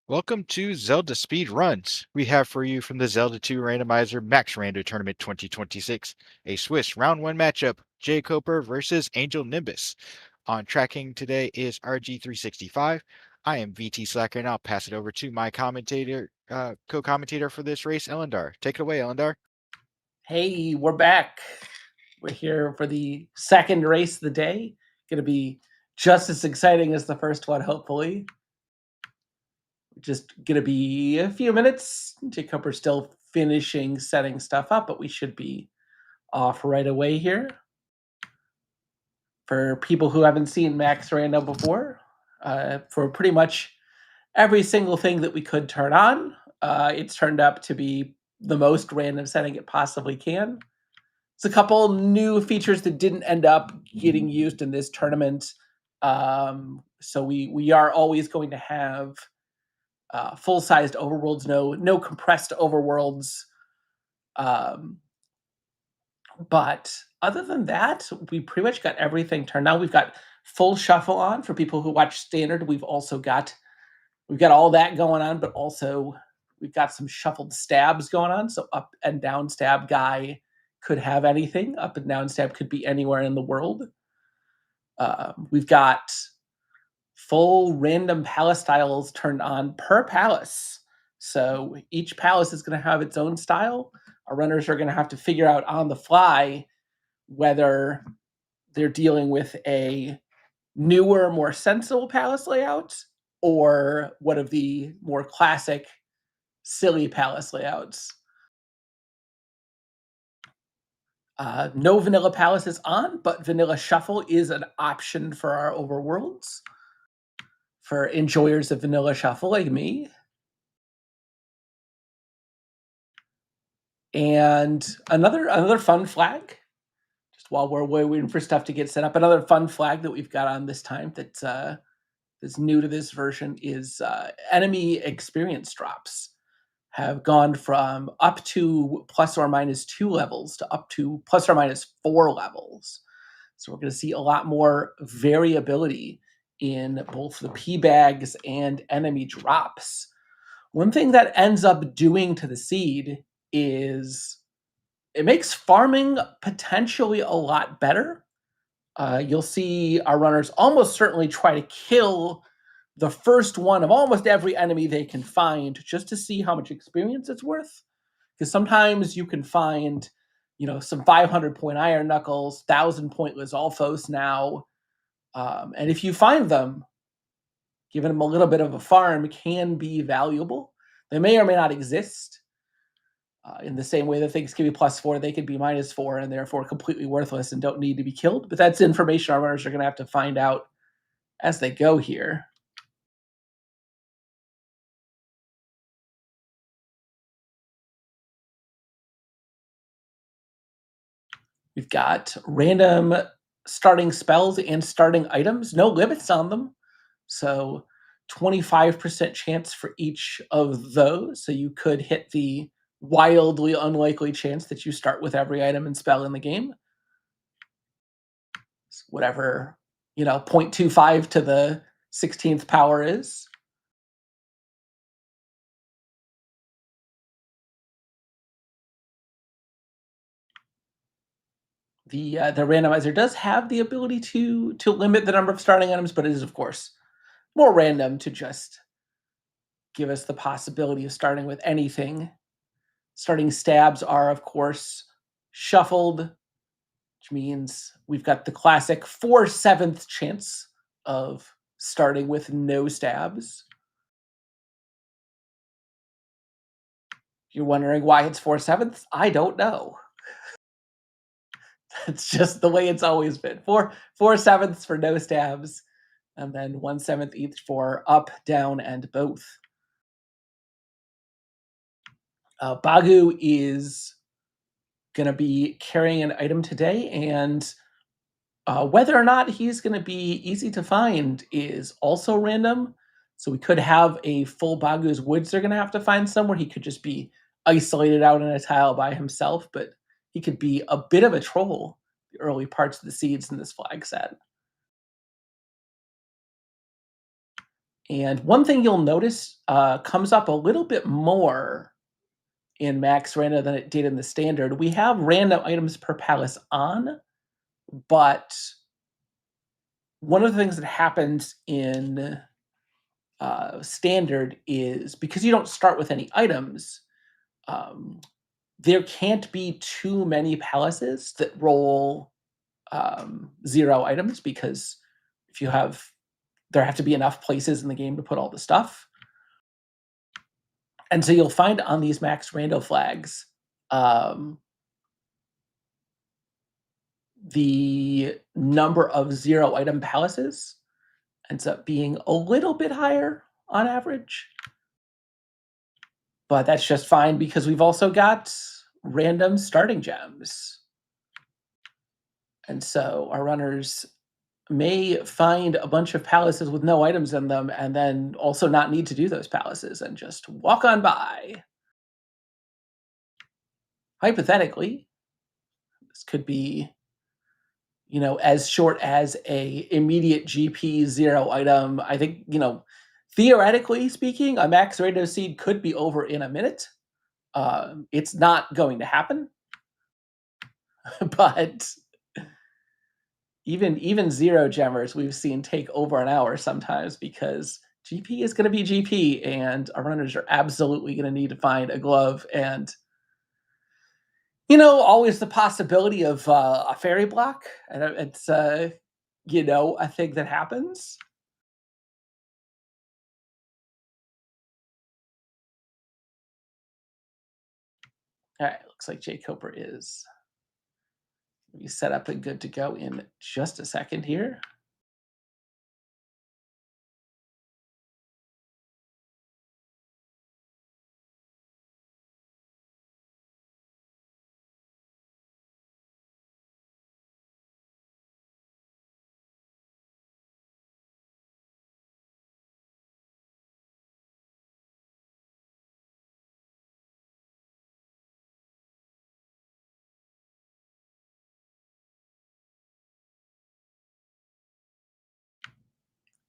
Welcome to Zelda Speed Runs. We have for you from the Zelda 2 Randomizer Max Rando Tournament 2026, a Swiss round one matchup, jkoper versus Angel Nimbus. On tracking today is RG365. I am VT Slacker, and I'll pass it over to my co-commentator for this race, Elendar. Take it away, Elendar. Hey, we're back. We're here for the second race of the day. Going to be just as exciting as the first one, hopefully. Just going to be a few minutes. jkoper's still finishing setting stuff up, but we should be off right away here. For people who haven't seen Max Rando before, for pretty much every single thing that we could turn on, it's turned up to be the most random setting it possibly can. There's a couple new features that didn't end up getting used in this tournament. So we are always going to have full-sized overworlds, no compressed overworlds. But other than that, we pretty much got everything turned on. We've got full shuffle on for people who watch standard. We've got all that going on, but also we've got some shuffled stabs going on. So up and down stab guy could have anything. Up and down stab could be anywhere in the world. We've got full random palace styles turned on per palace. So each palace is going to have its own style. Our runners are going to have to figure out on the fly whether they're dealing with a newer, more sensible palace layout or one of the more classic, silly palace layouts. No vanilla palace is on, but vanilla shuffle is an option for our overworlds. For enjoyers of vanilla shuffle like me. And another fun flag, just while we're waiting for stuff to get set up, another fun flag that we've got on this time that's new to this version is enemy experience drops have gone from up to ±2 levels to up to ±4 levels. So we're going to see a lot more variability in both the P bags and enemy drops. One thing that ends up doing to the seed is it makes farming potentially a lot better. You'll see our runners almost certainly try to kill the first one of almost every enemy they can find just to see how much experience it's worth. Because sometimes you can find, some 500-point Iron Knuckles, 1,000-point Lizalfos now. And if you find them, giving them a little bit of a farm can be valuable. They may or may not exist. In the same way that things can be +4, they can be -4 and therefore completely worthless and don't need to be killed. But that's information our runners are going to have to find out as they go here. We've got random starting spells and starting items, no limits on them. So 25% chance for each of those. So you could hit the wildly unlikely chance that you start with every item and spell in the game. Whatever, 0.25 to the 16th power is. The randomizer does have the ability to limit the number of starting items, but it is, of course, more random to just give us the possibility of starting with anything. Starting stabs are, of course, shuffled, which means we've got the classic 4/7 chance of starting with no stabs. If you're wondering why it's 4/7, I don't know. It's just the way it's always been. 4/7 for no stabs, and then 1/7 each for up, down, and both. Bagu is going to be carrying an item today, and whether or not he's going to be easy to find is also random. So we could have a full Bagu's Woods they're going to have to find somewhere. He could just be isolated out in a tile by himself, but he could be a bit of a troll the early parts of the seeds in this flag set. And one thing you'll notice comes up a little bit more in Max Rando than it did in the standard. We have random items per palace on, but one of the things that happens in standard is because you don't start with any items, um, there can't be too many palaces that roll 0 items, because if you have, there have to be enough places in the game to put all the stuff. And so you'll find on these max rando flags, um, the number of 0 item palaces ends up being a little bit higher on average. But that's just fine because we've also got random starting gems. And so our runners may find a bunch of palaces with no items in them and then also not need to do those palaces and just walk on by. Hypothetically, this could be, you know, as short as a immediate GP 0 item. I think, you know, theoretically speaking, a max rando seed could be over in a minute. It's not going to happen, but even 0 gemmers we've seen take over an hour sometimes, because GP is going to be GP, and our runners are absolutely going to need to find a glove, and you know, always the possibility of a fairy block, and it's you know, a thing that happens. All right, looks like jkoper is set up and good to go in just a second here.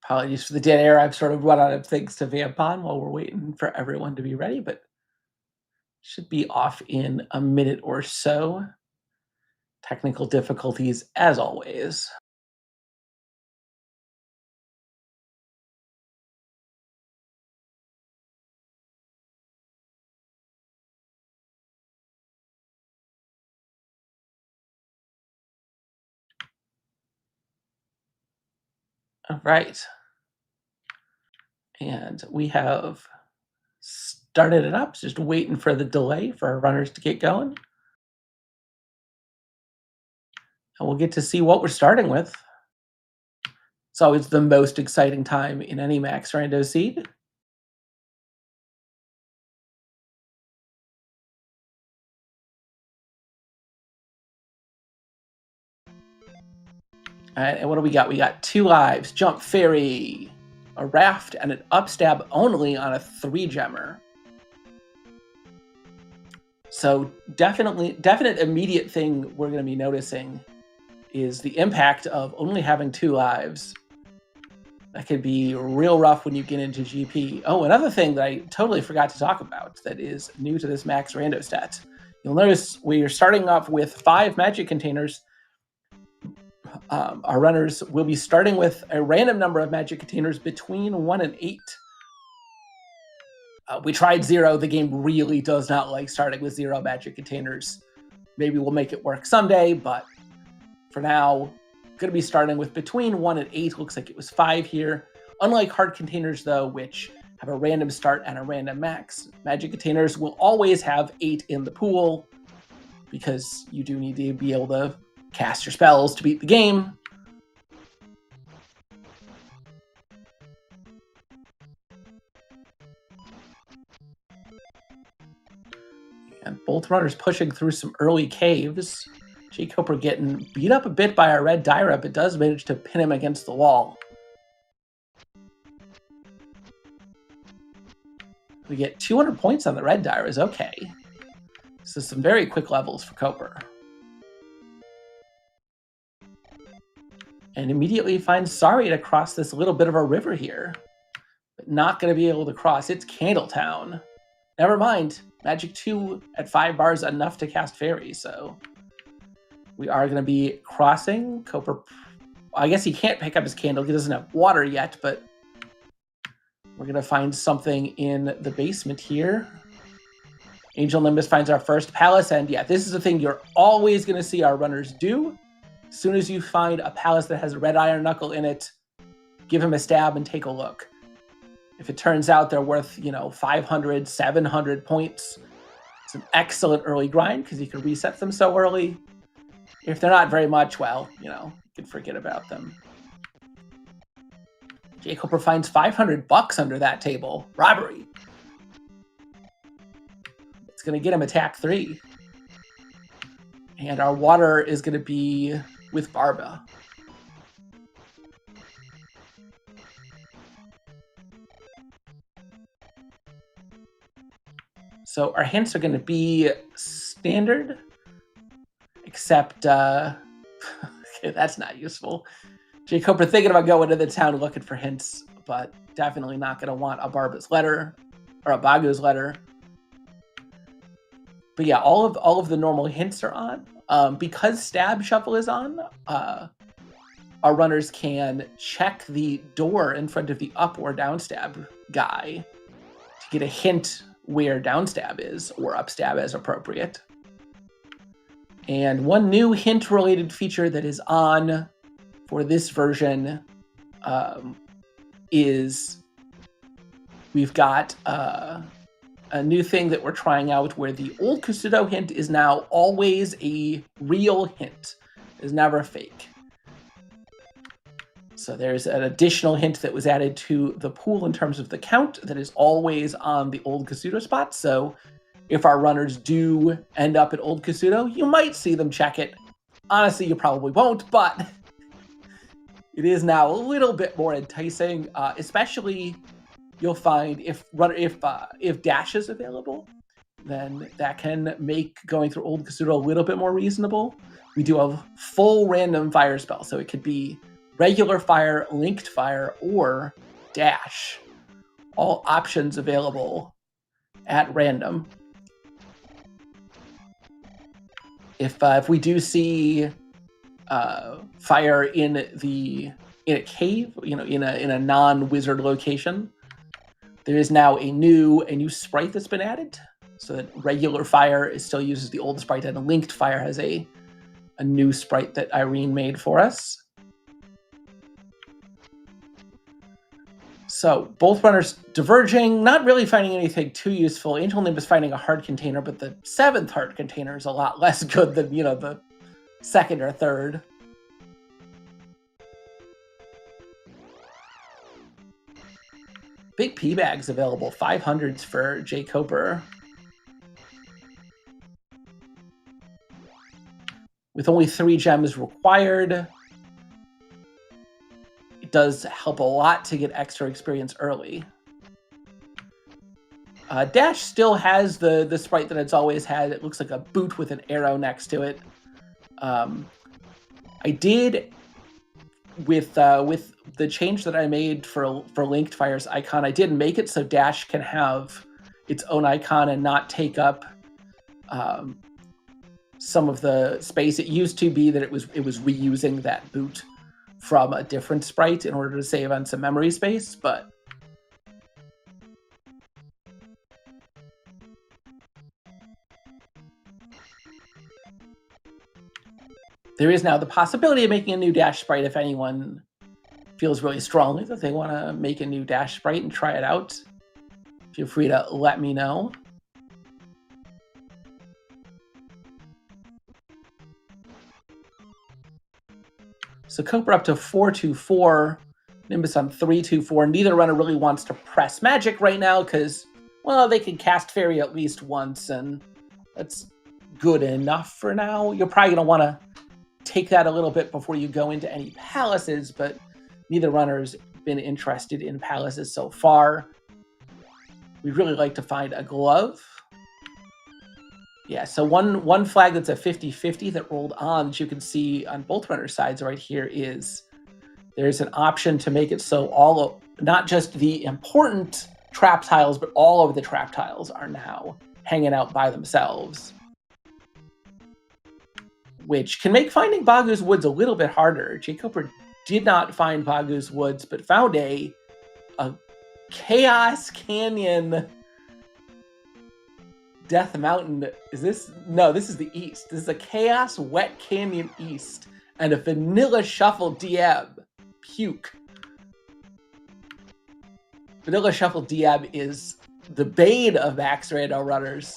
Apologies for the dead air. I've sort of run out of things to vamp on while we're waiting for everyone to be ready, but should be off in a minute or so. Technical difficulties as always. All right. And we have started it up, just waiting for the delay for our runners to get going. And we'll get to see what we're starting with. It's always the most exciting time in any Max Rando seed. All right, and what do we got? We got 2 lives, jump fairy, a raft, and an upstab only on a 3 gemmer. So definite immediate thing we're going to be noticing is the impact of only having 2 lives. That could be real rough when you get into GP. Oh, another thing that I totally forgot to talk about that is new to this Max Rando stat. You'll notice we're starting off with 5 magic containers. Our runners will be starting with a random number of magic containers between 1 and 8. We tried 0. The game really does not like starting with 0 magic containers. Maybe we'll make it work someday, but for now, going to be starting with between 1 and 8. Looks like it was 5 here. Unlike hard containers, though, which have a random start and a random max, magic containers will always have 8 in the pool, because you do need to be able to cast your spells to beat the game. And both runners pushing through some early caves. jkoper getting beat up a bit by our red Dyra, but does manage to pin him against the wall. We get 200 points on the red Dyras. Okay. So some very quick levels for Koper. And immediately finds Sari to cross this little bit of a river here. not going to be able to cross. It's Candletown. Never mind. Magic 2 at 5 bars enough to cast Fairy, so we are going to be crossing. Koper, I guess he can't pick up his candle. He doesn't have water yet, but we're going to find something in the basement here. Angel Nimbus finds our first palace, and yeah, this is the thing you're always going to see our runners do. As soon as you find a palace that has a red iron knuckle in it, give him a stab and take a look. If it turns out they're worth, 500, 700 points, it's an excellent early grind because you can reset them so early. If they're not very much, well, you can forget about them. jkoper finds $500 under that table. Robbery. It's going to get him attack 3. And our water is going to be with Barba. So our hints are going to be standard, except, okay, that's not useful. jkoper thinking about going to the town looking for hints, but definitely not going to want a Barba's letter or a Bagu's letter. But yeah, all of the normal hints are on. Because Stab Shuffle is on, our runners can check the door in front of the up or down stab guy to get a hint where down stab is or up stab as appropriate. And one new hint related feature that is on for this version is we've got a new thing that we're trying out where the old Kusudo hint is now always a real hint. It's never fake. So there's an additional hint that was added to the pool in terms of the count that is always on the old Kusudo spot. So if our runners do end up at old Kusudo, you might see them check it. Honestly, you probably won't, but it is now a little bit more enticing, especially you'll find if dash is available, then that can make going through old Kusudo a little bit more reasonable. We do a full random fire spell, so it could be regular fire, linked fire, or dash. All options available at random. If we do see fire in a cave, in a non-wizard location, there is now a new sprite that's been added, so that regular fire still uses the old sprite, and linked fire has a new sprite that Irene made for us. So both runners diverging, not really finding anything too useful. Angel Nimbus finding a heart container, but the 7th heart container is a lot less good than, the 2nd or 3rd. Big P bags available, 500s for jkoper. With only 3 gems required, it does help a lot to get extra experience early. Dash still has the sprite that it's always had. It looks like a boot with an arrow next to it. I did, with the change that I made for Linked Fire's icon, I did make it so Dash can have its own icon and not take up some of the space. It used to be that it was reusing that boot from a different sprite in order to save on some memory space, but there is now the possibility of making a new Dash sprite if anyone feels really strongly that they want to make a new Dash sprite and try it out. Feel free to let me know. So Koper up to 424, Nimbus on 324. Neither runner really wants to press magic right now because, well, they can cast Fairy at least once, and that's good enough for now. You're probably going to want to take that a little bit before you go into any palaces, but neither runner's been interested in palaces so far. We'd really like to find a glove. Yeah, so one flag that's a 50-50 that rolled on that you can see on both runners' sides right here is there's an option to make it so all not just the important trap tiles, but all of the trap tiles are now hanging out by themselves, which can make finding Bagu's Woods a little bit harder. jkoper did not find Bagu's Woods, but found a Chaos Canyon Death Mountain. Is this? No, this is the East. This is a Chaos Wet Canyon East and a Vanilla Shuffle Diab. Puke. Vanilla Shuffle Diab is the bane of Max Rando runners.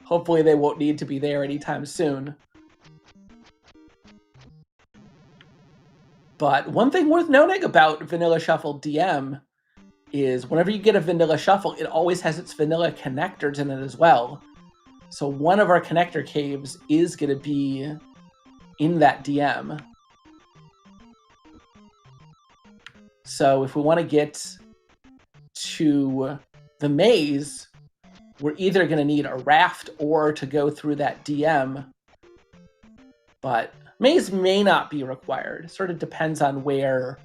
Hopefully they won't need to be there anytime soon. But one thing worth noting about Vanilla Shuffle DM is whenever you get a Vanilla Shuffle, it always has its vanilla connectors in it as well. So one of our connector caves is going to be in that DM. So if we want to get to the maze, we're either going to need a raft or to go through that DM. But maze may not be required. It sort of depends on where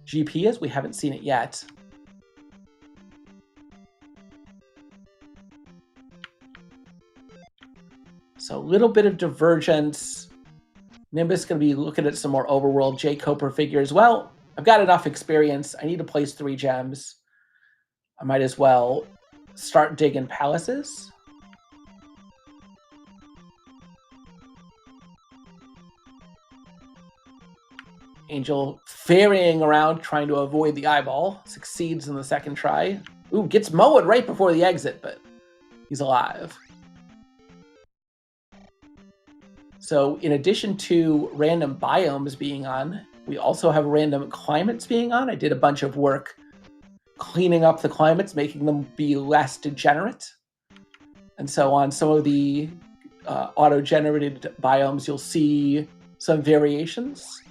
GP is. We haven't seen it yet. So a little bit of divergence. Nimbus is going to be looking at some more overworld jkoper figures. Well, I've got enough experience. I need to place 3 gems. I might as well start digging palaces. Angel ferrying around trying to avoid the eyeball. Succeeds in the second try. Ooh, gets mowed right before the exit, but he's alive. So in addition to random biomes being on, we also have random climates being on. I did a bunch of work cleaning up the climates, making them be less degenerate. And so on some of the auto-generated biomes, you'll see some variations.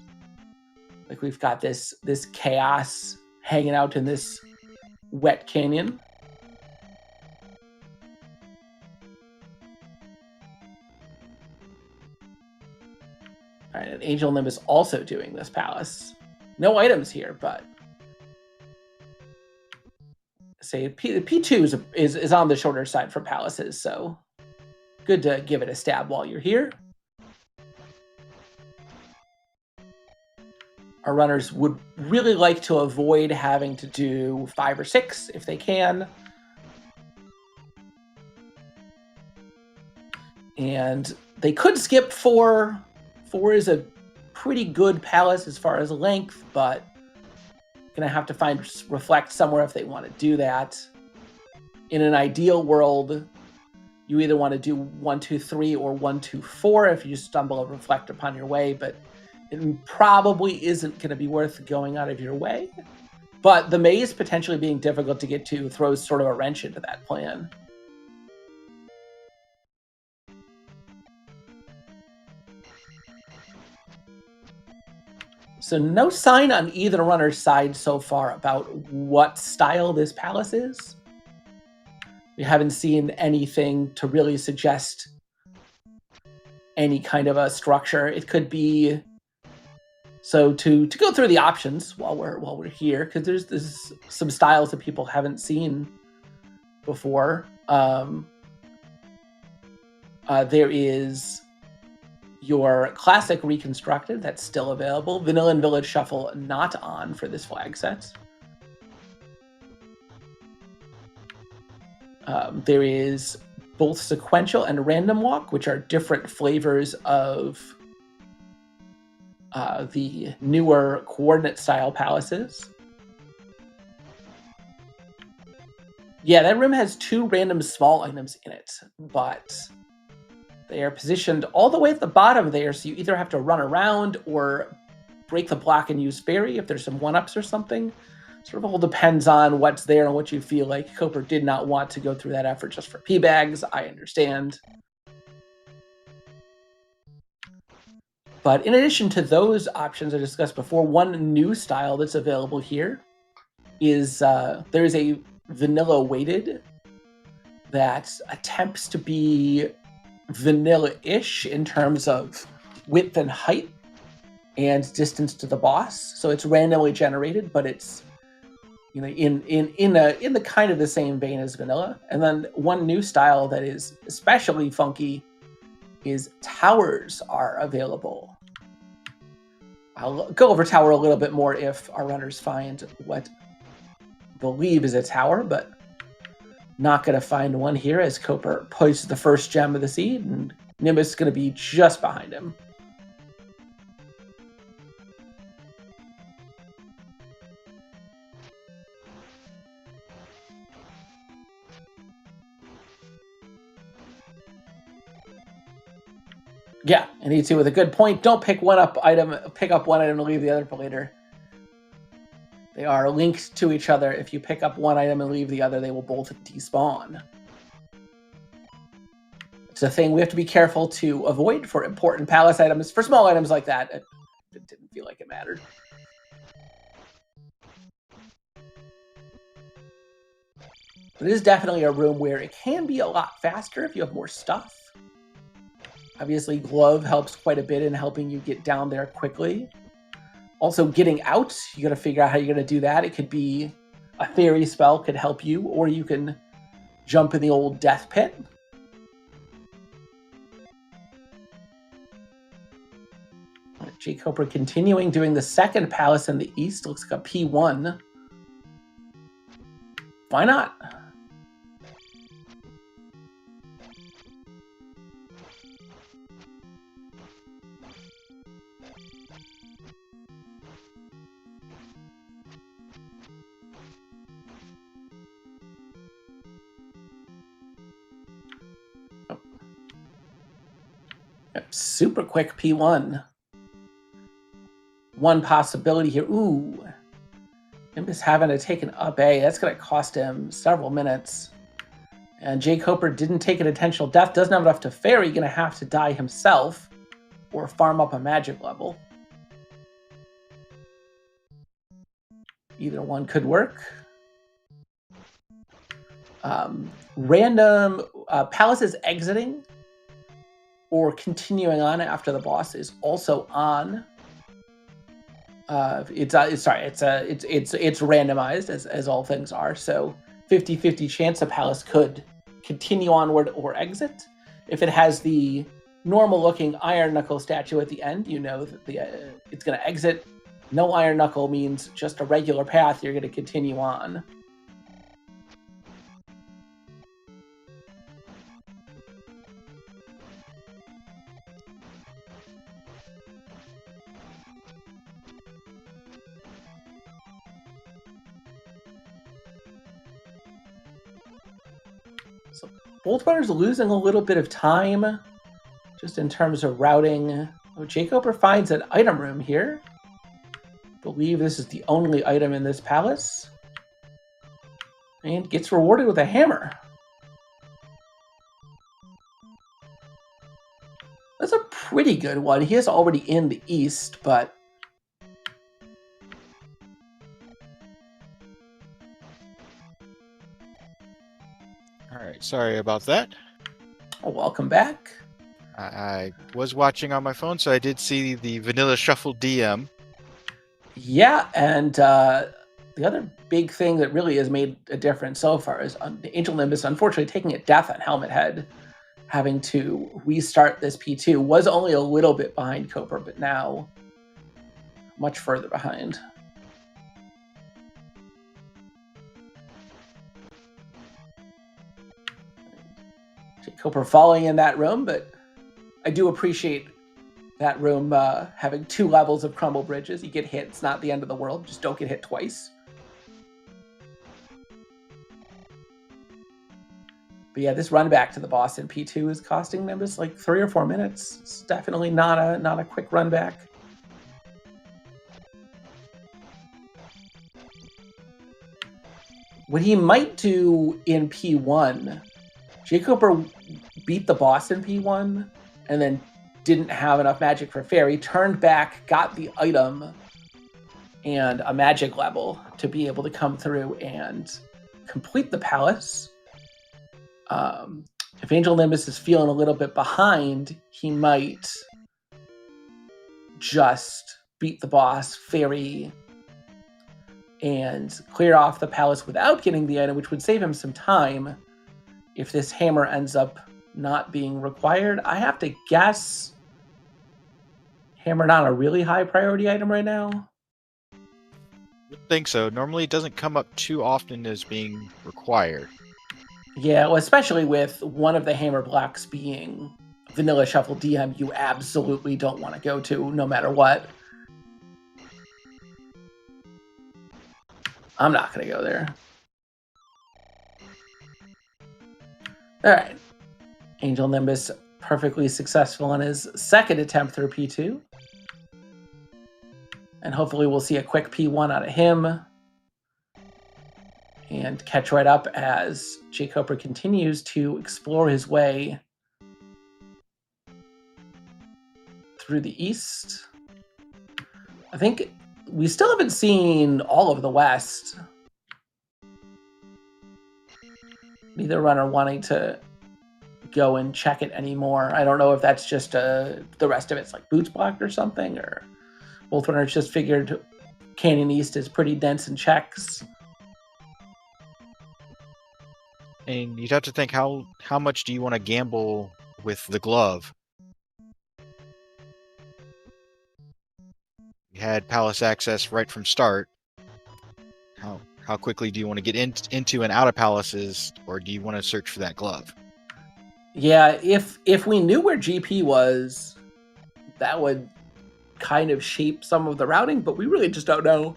Like we've got this chaos hanging out in this wet canyon. All right, and Angel Nimbus also doing this palace. No items here, but say P2 is on the shorter side for palaces, so good to give it a stab while you're here. Our runners would really like to avoid having to do 5 or 6 if they can. And they could skip 4. 4 is a pretty good palace as far as length, but gonna have to find reflect somewhere if they want to do that. In an ideal world, you either want to do 1, 2, 3 or 1, 2, 4 if you stumble and reflect upon your way, but it probably isn't going to be worth going out of your way. But the maze potentially being difficult to get to throws sort of a wrench into that plan. So no sign on either runner's side so far about what style this palace is. We haven't seen anything to really suggest any kind of a structure. It could be... So to go through the options while we're here, because there's some styles that people haven't seen before. There is your classic reconstructed that's still available. Vanilla and Village Shuffle not on for this flag set. There is both sequential and random walk, which are different flavors of the newer coordinate style palaces. Yeah, that room has 2 random small items in it, but they are positioned all the way at the bottom there, so you either have to run around or break the block and use fairy if there's some 1-ups or something. Sort of all depends on what's there and what you feel like. Koper did not want to go through that effort just for P-bags, I understand. But in addition to those options I discussed before, one new style that's available here is there is a vanilla weighted that attempts to be vanilla-ish in terms of width and height and distance to the boss. So it's randomly generated, but it's you know, in the kind of the same vein as vanilla. And then one new style that is especially funky is towers are available. I'll go over tower a little bit more if our runners find what I believe is a tower, but not going to find one here as Koper places the first gem of the seed, and Nimbus is going to be just behind him. Yeah, and you two with a good point. Don't pick one up item, pick up one item and leave the other for later. They are linked to each other. If you pick up one item and leave the other, they will both despawn. It's a thing we have to be careful to avoid for important palace items. For small items like that, it didn't feel like it mattered. But it is definitely a room where it can be a lot faster if you have more stuff. Obviously, glove helps quite a bit in helping you get down there quickly. Also, getting out, you got to figure out how you're going to do that. It could be a fairy spell could help you, or you can jump in the old death pit. jkoper continuing doing the second palace in the east. Looks like a P1. Why not? Super quick P1. One possibility here. Ooh. Nimbus having to take an up A. That's going to cost him several minutes. And jkoper didn't take an intentional death. Doesn't have enough to fairy. Going to have to die himself or farm up a magic level. Either one could work. Random palace is exiting or continuing on after the boss is also on. It's randomized as all things are. So 50-50 chance a palace could continue onward or exit. If it has the normal looking iron knuckle statue at the end, you know that it's going to exit. No iron knuckle means just a regular path. You're going to continue on. So both runners losing a little bit of time just in terms of routing. Oh, jkoper finds an item room here. I believe this is the only item in this palace. And gets rewarded with a hammer. That's a pretty good one. He is already in the east, but All right, sorry about that. welcome back. I was watching on my phone, so I did see the Vanilla Shuffle DM. Yeah, and the other big thing that really has made a difference so far is Angel Nimbus, unfortunately, taking a death on Helmet Head, having to restart this P2. Was only a little bit behind Koper, but now much further behind. jkoper falling in that room, but I do appreciate that room having 2 levels of crumble bridges. You get hit, it's not the end of the world. Just don't get hit twice. But yeah, this run back to the boss in P2 is costing Nimbus like 3 or 4 minutes. It's definitely not a quick run back. What he might do in P1, jkoper beat the boss in P1 and then didn't have enough magic for fairy, turned back, got the item and a magic level to be able to come through and complete the palace. If Angel Nimbus is feeling a little bit behind, he might just beat the boss, fairy, and clear off the palace without getting the item, which would save him some time if this hammer ends up not being required. I have to guess hammer not a really high priority item right now. I think so. Normally it doesn't come up too often as being required. Yeah, well, especially with one of the hammer blocks being Vanilla Shuffle DM, you absolutely don't want to go to no matter what. I'm not going to go there. All right. Angel Nimbus perfectly successful on his second attempt through P2. And hopefully we'll see a quick P1 out of him. And catch right up as jkoper continues to explore his way through the east. I think we still haven't seen all of the west. Neither runner wanting to go and check it anymore. I don't know if that's just the rest of it's like boots blocked or something, or both runners just figured Canyon East is pretty dense in checks. And you'd have to think, how much do you want to gamble with the glove? You had palace access right from start. How quickly do you want to get into and out of palaces, or do you want to search for that glove? Yeah, if we knew where GP was, that would kind of shape some of the routing, but we really just don't know.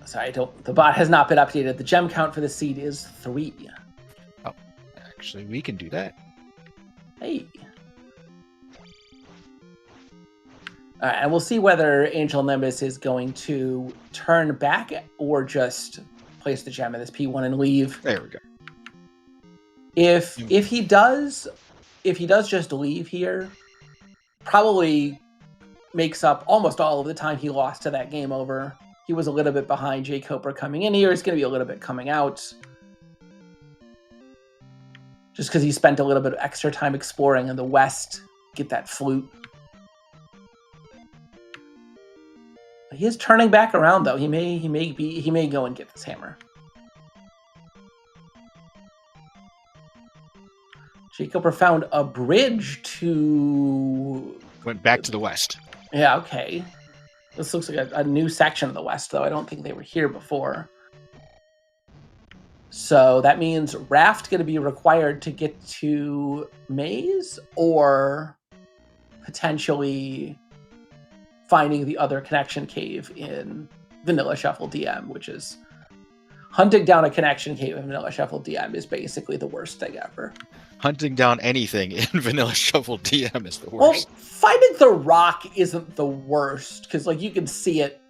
Sorry, the bot has not been updated. The gem count for the seed is 3. Oh, actually, we can do that. Hey. All right, and we'll see whether Angel Nimbus is going to turn back or just place the gem in this P1 and leave. There we go. If he does just leave here, probably makes up almost all of the time he lost to that game over. He was a little bit behind jkoper coming in here. He's going to be a little bit coming out. Just because he spent a little bit of extra time exploring in the west, get that flute. He is turning back around though. He may go and get this hammer. jkoper found a bridge to... Went back to the west. Yeah, okay. This looks like a new section of the west, though. I don't think they were here before. So that means raft going to be required to get to maze, or potentially finding the other connection cave in Vanilla Shuffle DM, which is hunting down a connection cave in Vanilla Shuffle DM is basically the worst thing ever. Hunting down anything in Vanilla Shuffle DM is the worst. Well, finding the rock isn't the worst, because like you can see it,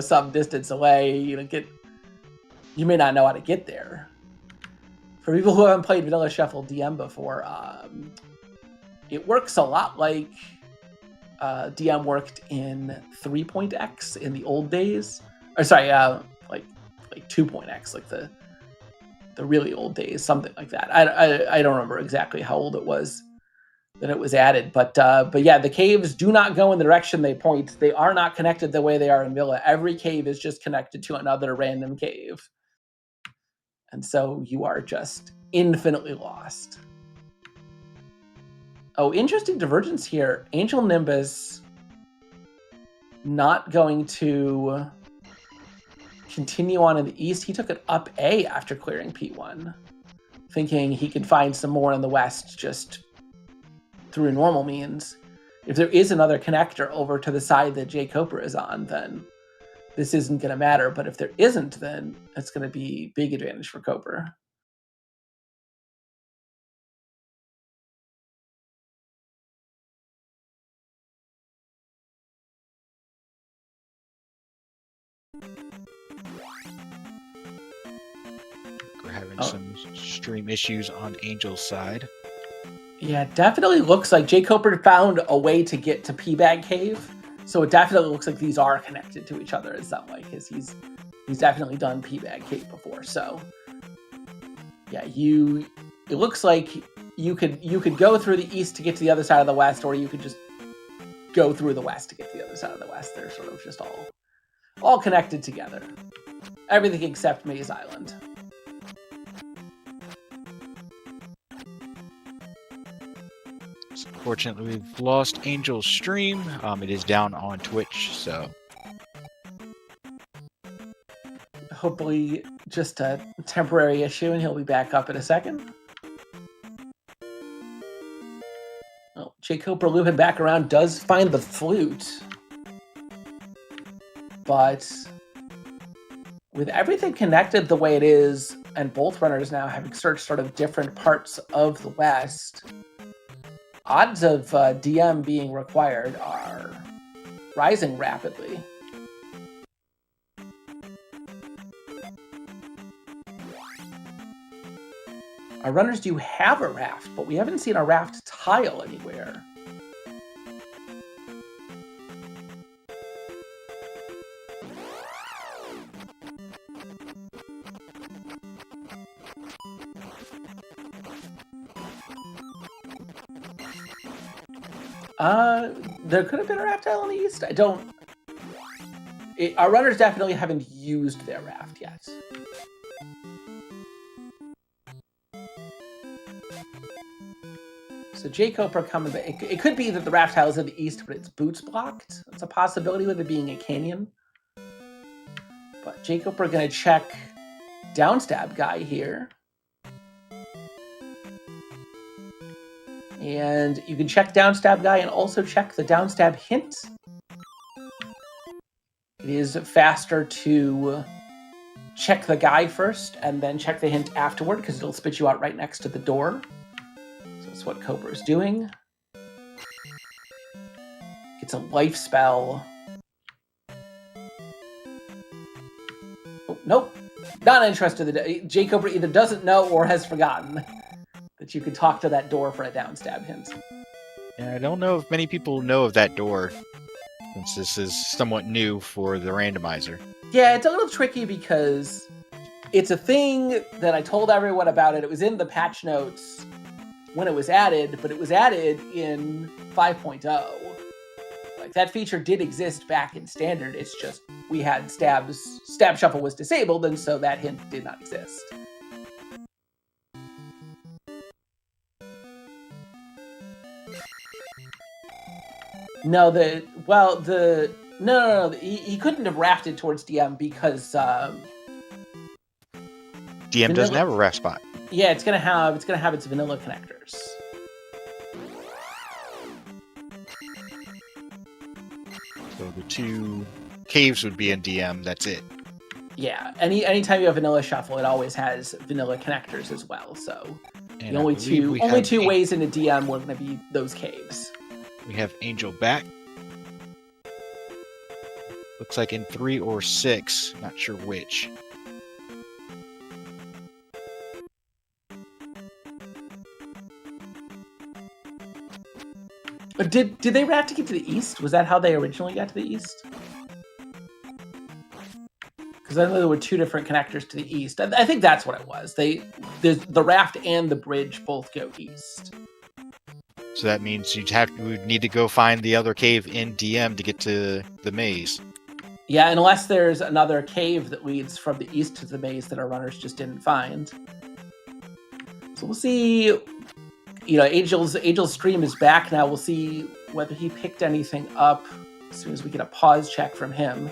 some distance away. You may not know how to get there. For people who haven't played Vanilla Shuffle DM before, it works a lot like DM worked in 3.x in the old days. Or sorry, like 2.x, like the really old days, something like that. I don't remember exactly how old it was that it was added, but yeah, the caves do not go in the direction they point. They are not connected the way they are in Villa. Every cave is just connected to another random cave, and so you are just infinitely lost. Oh, interesting divergence here. Angel Nimbus not going to continue on in the east. He took it up A after clearing P1, thinking he could find some more in the west just through normal means. If there is another connector over to the side that jkoper is on, then this isn't going to matter. But if there isn't, then it's going to be big advantage for Koper. We're having some stream issues on Angel's side. Yeah, it definitely looks like jkoper found a way to get to P-Bag Cave. So it definitely looks like these are connected to each other in some way, because he's definitely done P-Bag Cave before. So Yeah, it looks like you could go through the east to get to the other side of the west, or you could just go through the west to get to the other side of the west. They're sort of just all connected together. Everything except Maze Island. Fortunately, we've lost Angel's stream. It is down on Twitch, so Hopefully just a temporary issue and he'll be back up in a second. Oh, jkoper looping back around does find the flute. But with everything connected the way it is, and both runners now having searched sort of different parts of the West, odds of DM being required are rising rapidly. Our runners do have a raft, but we haven't seen a raft tile anywhere. There could have been a raft tile on the east. Our runners definitely haven't used their raft yet. So jkoper coming back. It could be that the raft tile is in the east, but its boots blocked. That's a possibility with it being a canyon. But jkoper going to check downstab guy here. And you can check downstab guy and also check the downstab hint. It is faster to check the guy first and then check the hint afterward because it'll spit you out right next to the door. So that's what Koper is doing. It's a life spell. Oh, nope. Not interested. jkoper either doesn't know or has forgotten that you could talk to that door for a downstab hint. yeah, I don't know if many people know of that door, since this is somewhat new for the randomizer. Yeah, it's a little tricky because it's a thing that I told everyone about it. It was in the patch notes when it was added, but it was added in 5.0. Like, that feature did exist back in standard. It's just we had stab shuffle was disabled, and so that hint did not exist. No, no. He couldn't have rafted towards DM because DM doesn't have a raft spot. Yeah, it's gonna have its vanilla connectors. So the two caves would be in DM. That's it. Yeah, anytime you have vanilla shuffle, it always has vanilla connectors as well. So And the only two ways into DM were going to be those caves. We have Angel back. Looks like in 3 or 6. Not sure which. But did they raft to get to the east? Was that how they originally got to the east? Because I know there were two different connectors to the east. I think that's what it was. The raft and the bridge both go east. So that means we'd need to go find the other cave in DM to get to the maze. Yeah, unless there's another cave that leads from the east to the maze that our runners just didn't find. So we'll see. You know, Angel's stream is back now. We'll see whether he picked anything up as soon as we get a pause check from him.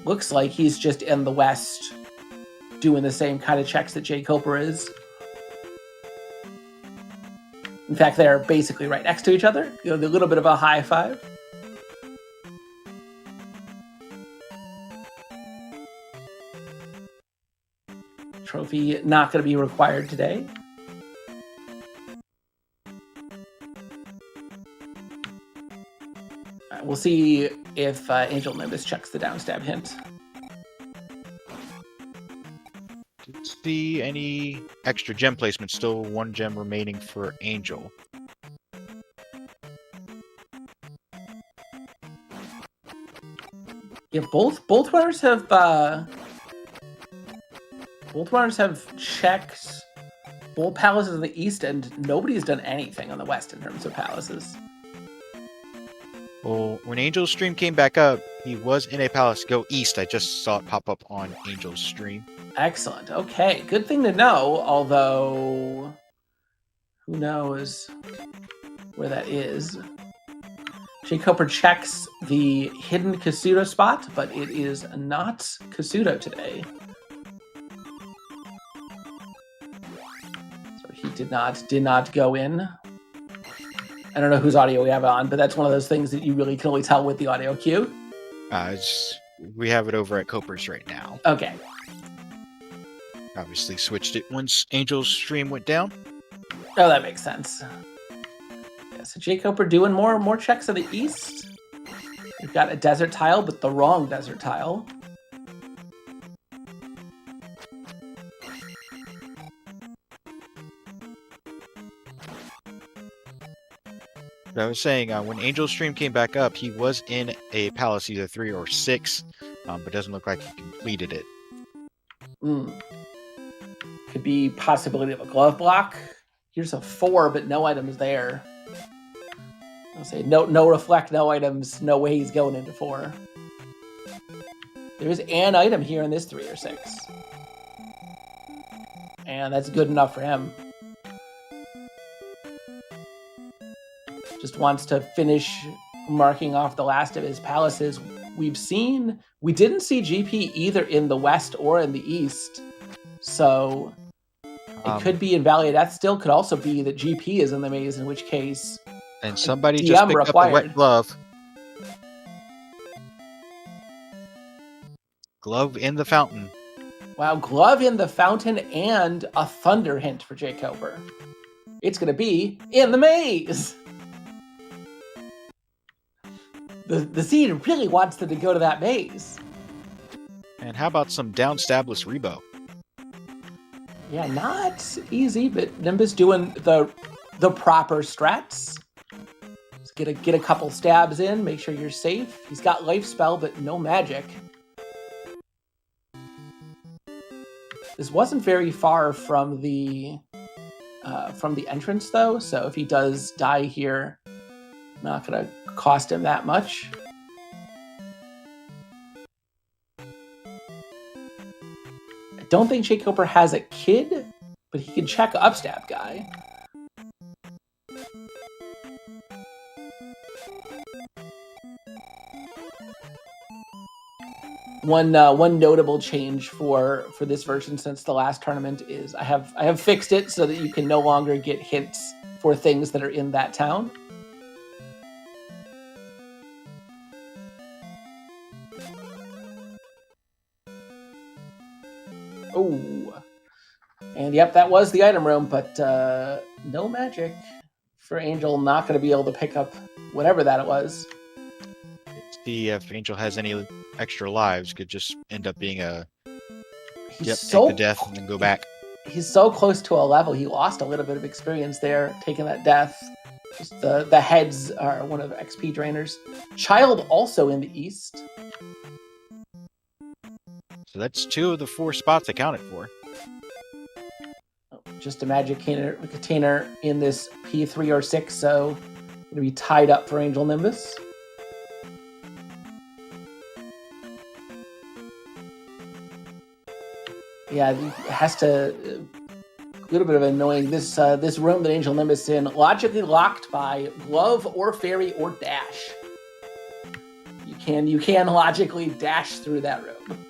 Looks like he's just in the west doing the same kind of checks that jkoper is. In fact, they're basically right next to each other. You know, a little bit of a high five. Trophy not going to be required today. We'll see if Angel Nimbus checks the downstab hint. Didn't see any extra gem placement. Still 1 gem remaining for Angel. Yeah, both runners have Both runners have checked both palaces in the east, and nobody's done anything on the west in terms of palaces. Well, when Angel's stream came back up, he was in a palace. Go east. I just saw it pop up on Angel's stream. Excellent. Okay, good thing to know, although who knows where that is. jkoper checks the hidden Kasuto spot, but it is not Kasuto today. So he did not go in. I don't know whose audio we have on, but that's one of those things that you really can only tell with the audio cue. We have it over at Coper's right now. Okay. Obviously switched it once Angel's stream went down. Oh, that makes sense. Yeah, so jkoper doing more checks to the east. We've got a desert tile, but the wrong desert tile. But I was saying, when Angel's stream came back up, he was in a palace, either 3 or 6, but doesn't look like he completed it. Could be possibility of a glove block. Here's a 4, but no items there. I'll say no reflect, no items, no way he's going into 4. There's an item here in this 3 or 6. And that's good enough for him. Just wants to finish marking off the last of his palaces. We didn't see GP either in the west or in the east. So it could be in Valley of Death. Still could also be that GP is in the maze, in which case... And somebody just picked up a wet glove. Glove in the fountain. Wow, glove in the fountain and a thunder hint for jkoper. It's going to be in the maze! The seed really wants them to go to that maze. And how about some down stabless Rebo? Yeah, not easy, but Nimbus doing the proper strats. Just get a couple stabs in, make sure you're safe. He's got life spell, but no magic. This wasn't very far from the entrance though, so if he does die here, not gonna cost him that much. I don't think jkoper has a kid, but he can check upstab guy. One notable change for this version since the last tournament is I have fixed it so that you can no longer get hints for things that are in that town. Oh, and yep, that was the item room, but no magic for Angel. Not going to be able to pick up whatever that it was. See if Angel has any extra lives. Could just end up being a take the death and then go back. He's so close to a level. He lost a little bit of experience there, taking that death. Just the heads are one of the XP drainers. Child also in the east. So that's 2 of the 4 spots accounted for. Just a magic container in this P3 or 6, so going to be tied up for Angel Nimbus. Yeah, it has to... A little bit of annoying. This room that Angel Nimbus is in, logically locked by glove or fairy or dash. You can logically dash through that room.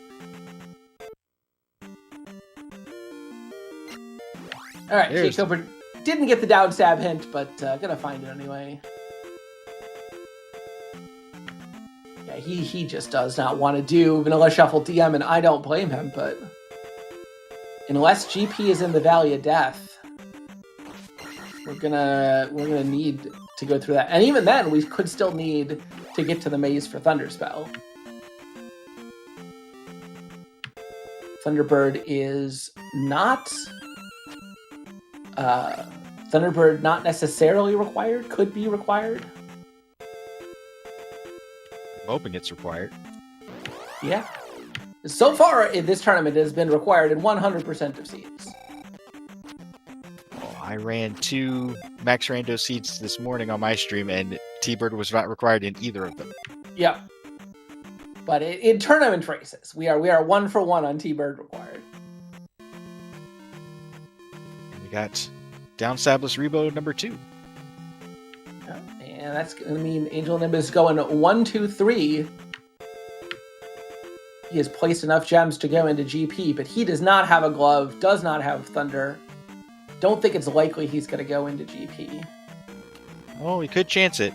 All right, jkoper didn't get the down stab hint, but gonna find it anyway. Yeah, he just does not want to do Vanilla Shuffle DM, and I don't blame him, but unless GP is in the Valley of Death, we're gonna need to go through that. And even then, we could still need to get to the maze for Thunderspell. Thunderbird is not... Thunderbird not necessarily required, could be required. I'm hoping it's required. Yeah. So far in this tournament, it has been required in 100% of seeds. Oh, I ran 2 Max Rando seeds this morning on my stream, and T-Bird was not required in either of them. Yep. But in tournament races, we are 1 for 1 on T-Bird required. And we got Down Sabless Rebo number 2. And that's going to mean Angel Nimbus going 1, 2, 3. He has placed enough gems to go into GP, but he does not have a glove, does not have Thunder. Don't think it's likely he's going to go into GP. Oh, he could chance it.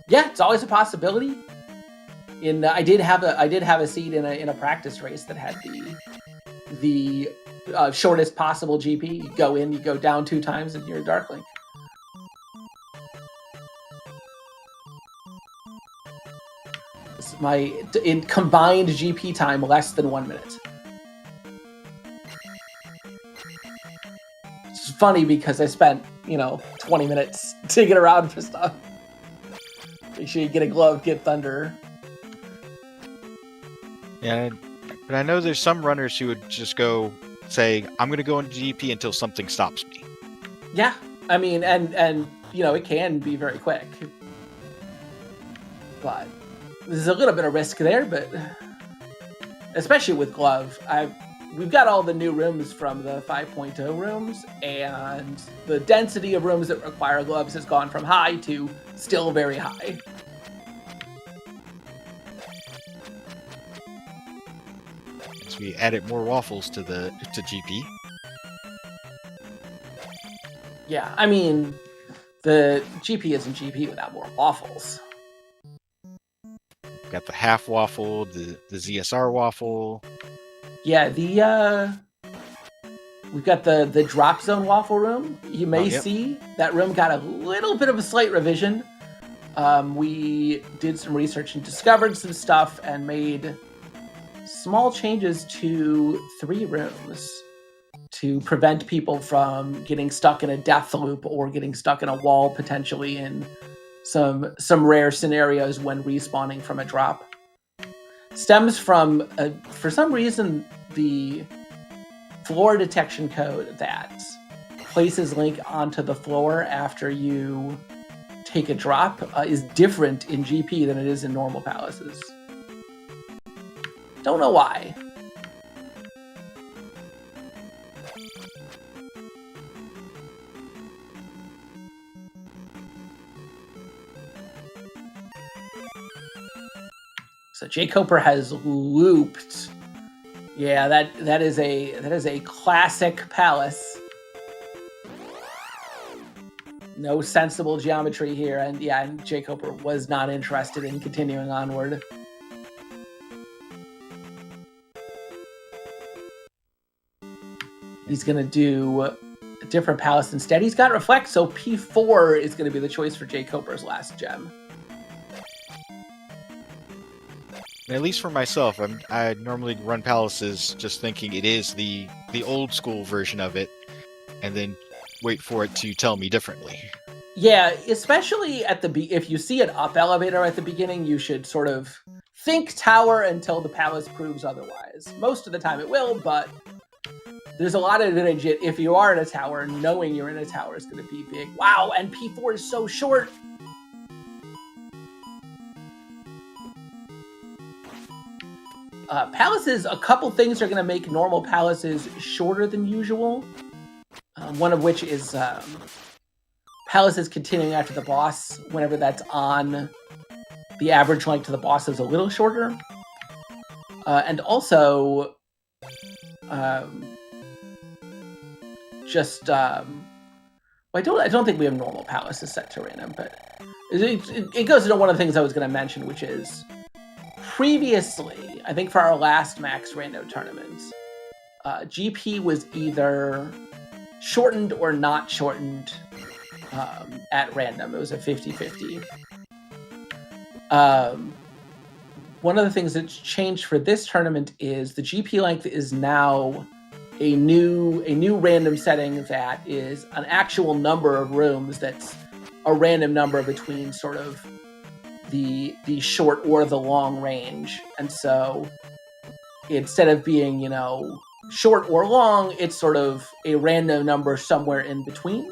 Yeah, it's always a possibility. I did have a seed in a practice race that had the shortest possible GP. You go in, you go down 2 times, and you're a Darklink. In combined GP time, less than 1 minute. It's funny because I spent 20 minutes digging around for stuff. Make sure you get a glove, get Thunder. Yeah, but I know there's some runners who would just go say, I'm going to go into GP until something stops me. Yeah, I mean, and it can be very quick. But there's a little bit of risk there, but especially with glove, we've got all the new rooms from the 5.0 rooms, and the density of rooms that require gloves has gone from high to still very high. So we added more waffles to GP. Yeah, I mean, the GP isn't GP without more waffles. Got the half waffle, the ZSR waffle. Yeah, we've got the drop zone waffle room. You may see that room got a little bit of a slight revision. We did some research and discovered some stuff and made small changes to 3 rooms to prevent people from getting stuck in a death loop or getting stuck in a wall potentially in some rare scenarios when respawning from a drop. Stems from, for some reason, the floor detection code that places Link onto the floor after you take a drop is different in GP than it is in normal palaces. Don't know why. So jkoper has looped. Yeah, that is a classic palace. No sensible geometry here, and jkoper was not interested in continuing onward. He's gonna do a different palace instead. He's got Reflect, so P4 is gonna be the choice for jkoper's last gem. At least for myself, I normally run palaces just thinking it is the old school version of it, and then wait for it to tell me differently. Yeah, especially if you see an up elevator at the beginning, you should sort of think tower until the palace proves otherwise. Most of the time it will, but there's a lot of advantage if you are in a tower. Knowing you're in a tower is going to be big. Wow, and P4 is so short. Palaces, a couple things are going to make normal palaces shorter than usual. One of which is palaces continuing after the boss. Whenever that's on, the average length to the boss is a little shorter. And also, I don't think we have normal palaces set to random, but it goes into one of the things I was going to mention, which is previously, I think for our last Max Rando tournament, GP was either shortened or not shortened at random. It was a 50-50. One of the things that's changed for this tournament is the GP length is now a new random setting that is an actual number of rooms that's a random number between sort of the short or the long range. And so instead of being, you know, short or long, it's sort of a random number somewhere in between.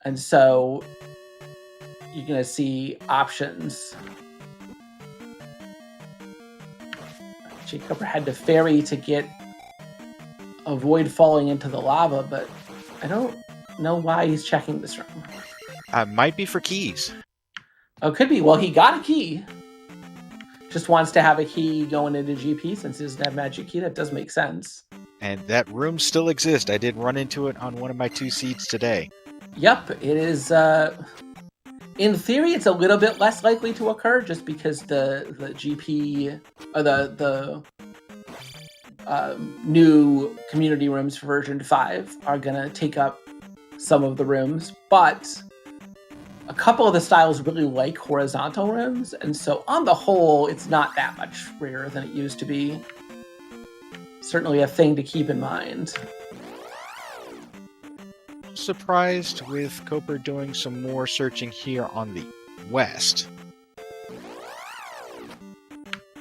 And so you're going to see options. jkoper had to ferry to avoid falling into the lava, but I don't know why he's checking this room. Might be for keys. Oh, it could be. Well, he got a key. Just wants to have a key going into GP since he doesn't have magic key. That does make sense. And that room still exists. I did run into it on one of my 2 seeds today. Yep, it is. In theory, it's a little bit less likely to occur just because the GP or the new community rooms for version 5 are gonna take up some of the rooms, but a couple of the styles really like horizontal rooms, and so on the whole, it's not that much rarer than it used to be. Certainly a thing to keep in mind. Surprised with Koper doing some more searching here on the west.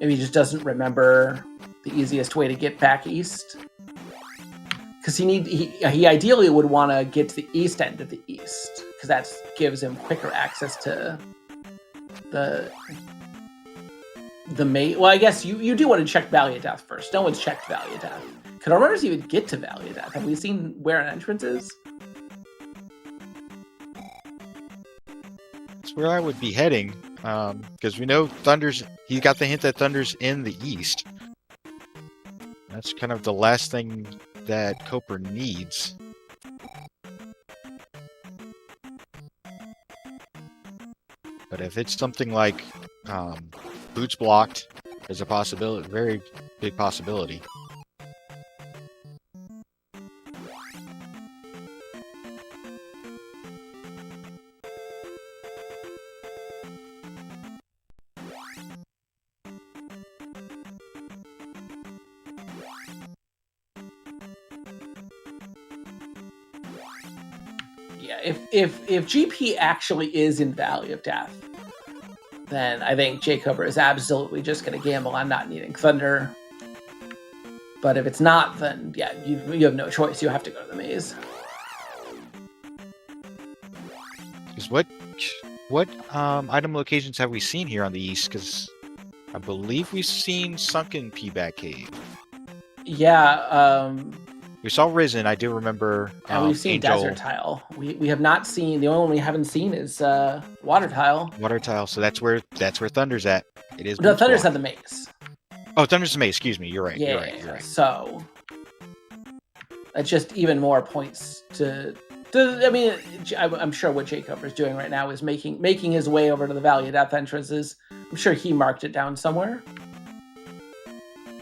Maybe he just doesn't remember the easiest way to get back east. Because he ideally would want to get to the east end of the east, because that gives him quicker access to the main. Well, I guess you do want to check Valley of Death first. No one's checked Valley of Death. Could our runners even get to Valley of Death? Have we seen where an entrance is? That's where I would be heading, because we know Thunder's. He got the hint that Thunder's in the east. That's kind of the last thing that Koper needs. But if it's something like boots blocked, there's a possibility, very big possibility. If GP actually is in Valley of Death, then I think jkoper is absolutely just going to gamble on not needing Thunder. But if it's not, then yeah, you have no choice. You have to go to the maze. Because what item locations have we seen here on the east? Because I believe we've seen Sunken Peaback Cave. Yeah. We saw Risen. I do remember. And we've seen Angel. Desert Tile. We have not seen. The only one we haven't seen is Water Tile. Water Tile. So that's where Thunder's at. It is. No, Thunder's at the maze. Oh, Thunder's the maze. Excuse me. You're right. Yeah. You're right. So that's just even more points to. I mean, I'm sure what jkoper is doing right now is making his way over to the Valley of Death entrances. I'm sure he marked it down somewhere.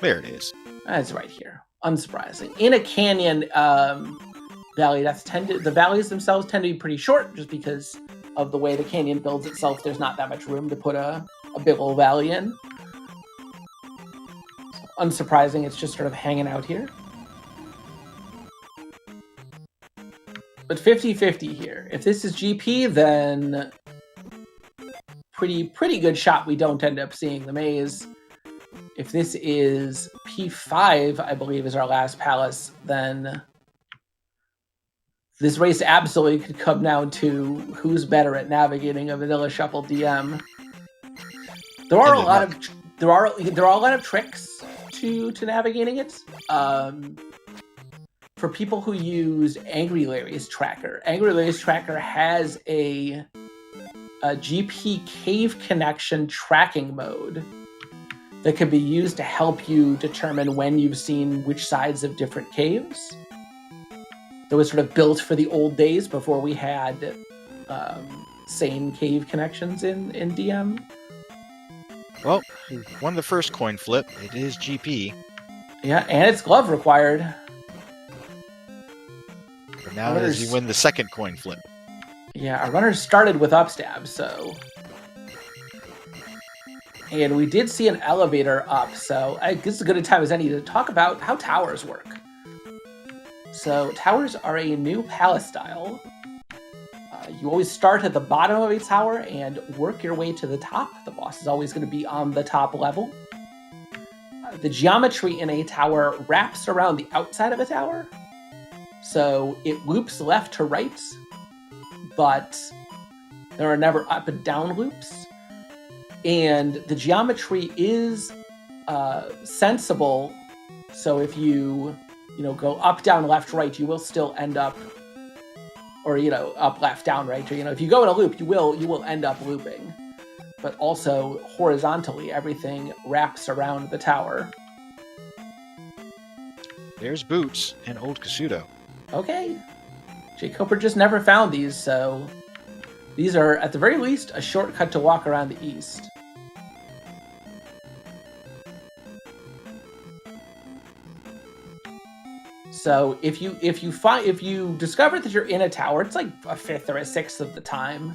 There it is. It's right here. Unsurprising. In a canyon, Valley of Death the valleys themselves tend to be pretty short, just because of the way the canyon builds itself. There's not that much room to put a big old valley in. So, unsurprising, it's just sort of hanging out here. But 50-50 here. If this is GP, then pretty good shot we don't end up seeing the maze. If this is P5, I believe, is our last palace, then this race absolutely could come down to who's better at navigating a vanilla shuffle DM. There are a lot of tricks to navigating it. For people who use Angry Larry's tracker, Angry Larry's tracker has a GP cave connection tracking mode that can be used to help you determine when you've seen which sides of different caves. That was sort of built for the old days before we had sane cave connections in DM. Well, won the first coin flip. It is GP. Yeah, and it's glove required. But now does he win the second coin flip? Yeah, our runners started with upstab, so... And we did see an elevator up, so I guess it's as good a time as any to talk about how towers work. So towers are a new palace style. You always start at the bottom of a tower and work your way to the top. The boss is always going to be on the top level. The geometry in a tower wraps around the outside of a tower. So it loops left to right, but there are never up and down loops. And the geometry is sensible. So if you go up, down, left, right, you will still end up, or up, left, down, right, or if you go in a loop, you will end up looping. But also horizontally, everything wraps around the tower. There's Boots and Old Kasuto. Okay. jkoper just never found these, so these are, at the very least, a shortcut to walk around the east. So if you discover that you're in a tower, it's like a fifth or a sixth of the time.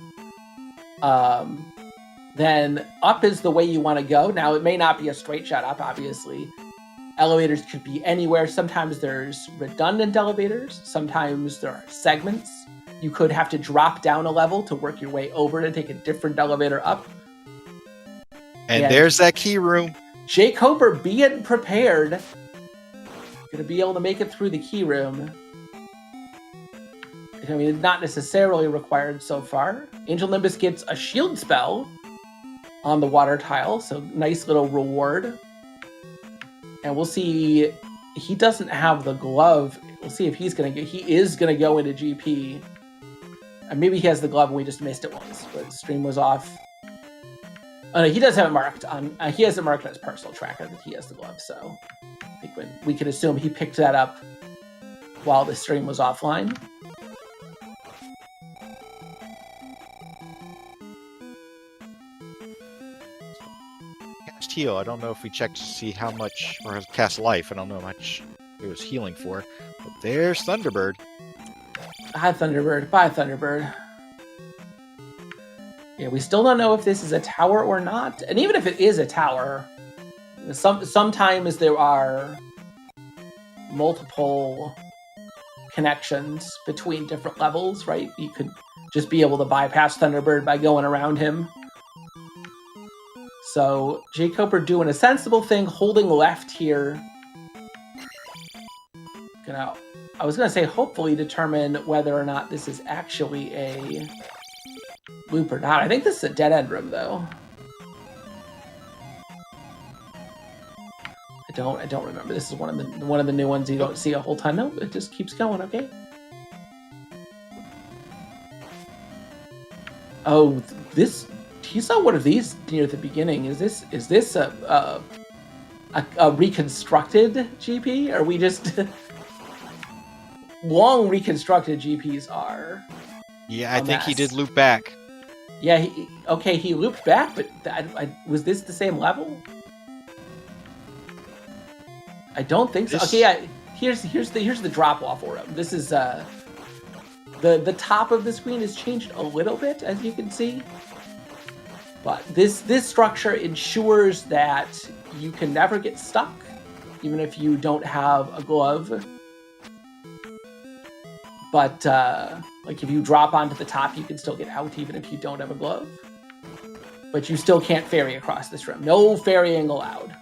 Then up is the way you want to go. Now, it may not be a straight shot up, obviously. Elevators could be anywhere. Sometimes there's redundant elevators. Sometimes there are segments. You could have to drop down a level to work your way over to take a different elevator up. And there's that key room. jkoper being prepared. Gonna be able to make it through the key room. I mean, it's not necessarily required so far. Angel Nimbus gets a shield spell on the water tile, so nice little reward. And we'll see, he doesn't have the glove. We'll see if he is gonna go into GP. And maybe he has the glove and we just missed it once, but the stream was off. Oh no, he does have it marked on, he has it marked on his personal tracker that he has the glove, so I think we can assume he picked that up while the stream was offline. Heal. I don't know if we checked to see how much, or cast life. I don't know how much it was healing for. But there's Thunderbird. Hi, Thunderbird. Bye, Thunderbird. Yeah, we still don't know if this is a tower or not. And even if it is a tower, sometimes there are multiple connections between different levels, right? You could just be able to bypass Thunderbird by going around him. So jkoper doing a sensible thing, holding left here. I was gonna say hopefully determine whether or not this is actually a loop or not. I think this is a dead end room though. I don't remember. This is one of the new ones you don't see a whole ton. No, it just keeps going. Okay. Oh, this. He saw one of these near the beginning. Is this a reconstructed GP? Are we just long reconstructed GPs are? Yeah, I think he did loop back. Yeah, he looped back, but was this the same level? I don't think so. Okay, here's the drop off for him. This is the top of the screen has changed a little bit, as you can see. But this structure ensures that you can never get stuck, even if you don't have a glove. But like if you drop onto the top, you can still get out even if you don't have a glove. But you still can't ferry across this room. No ferrying allowed.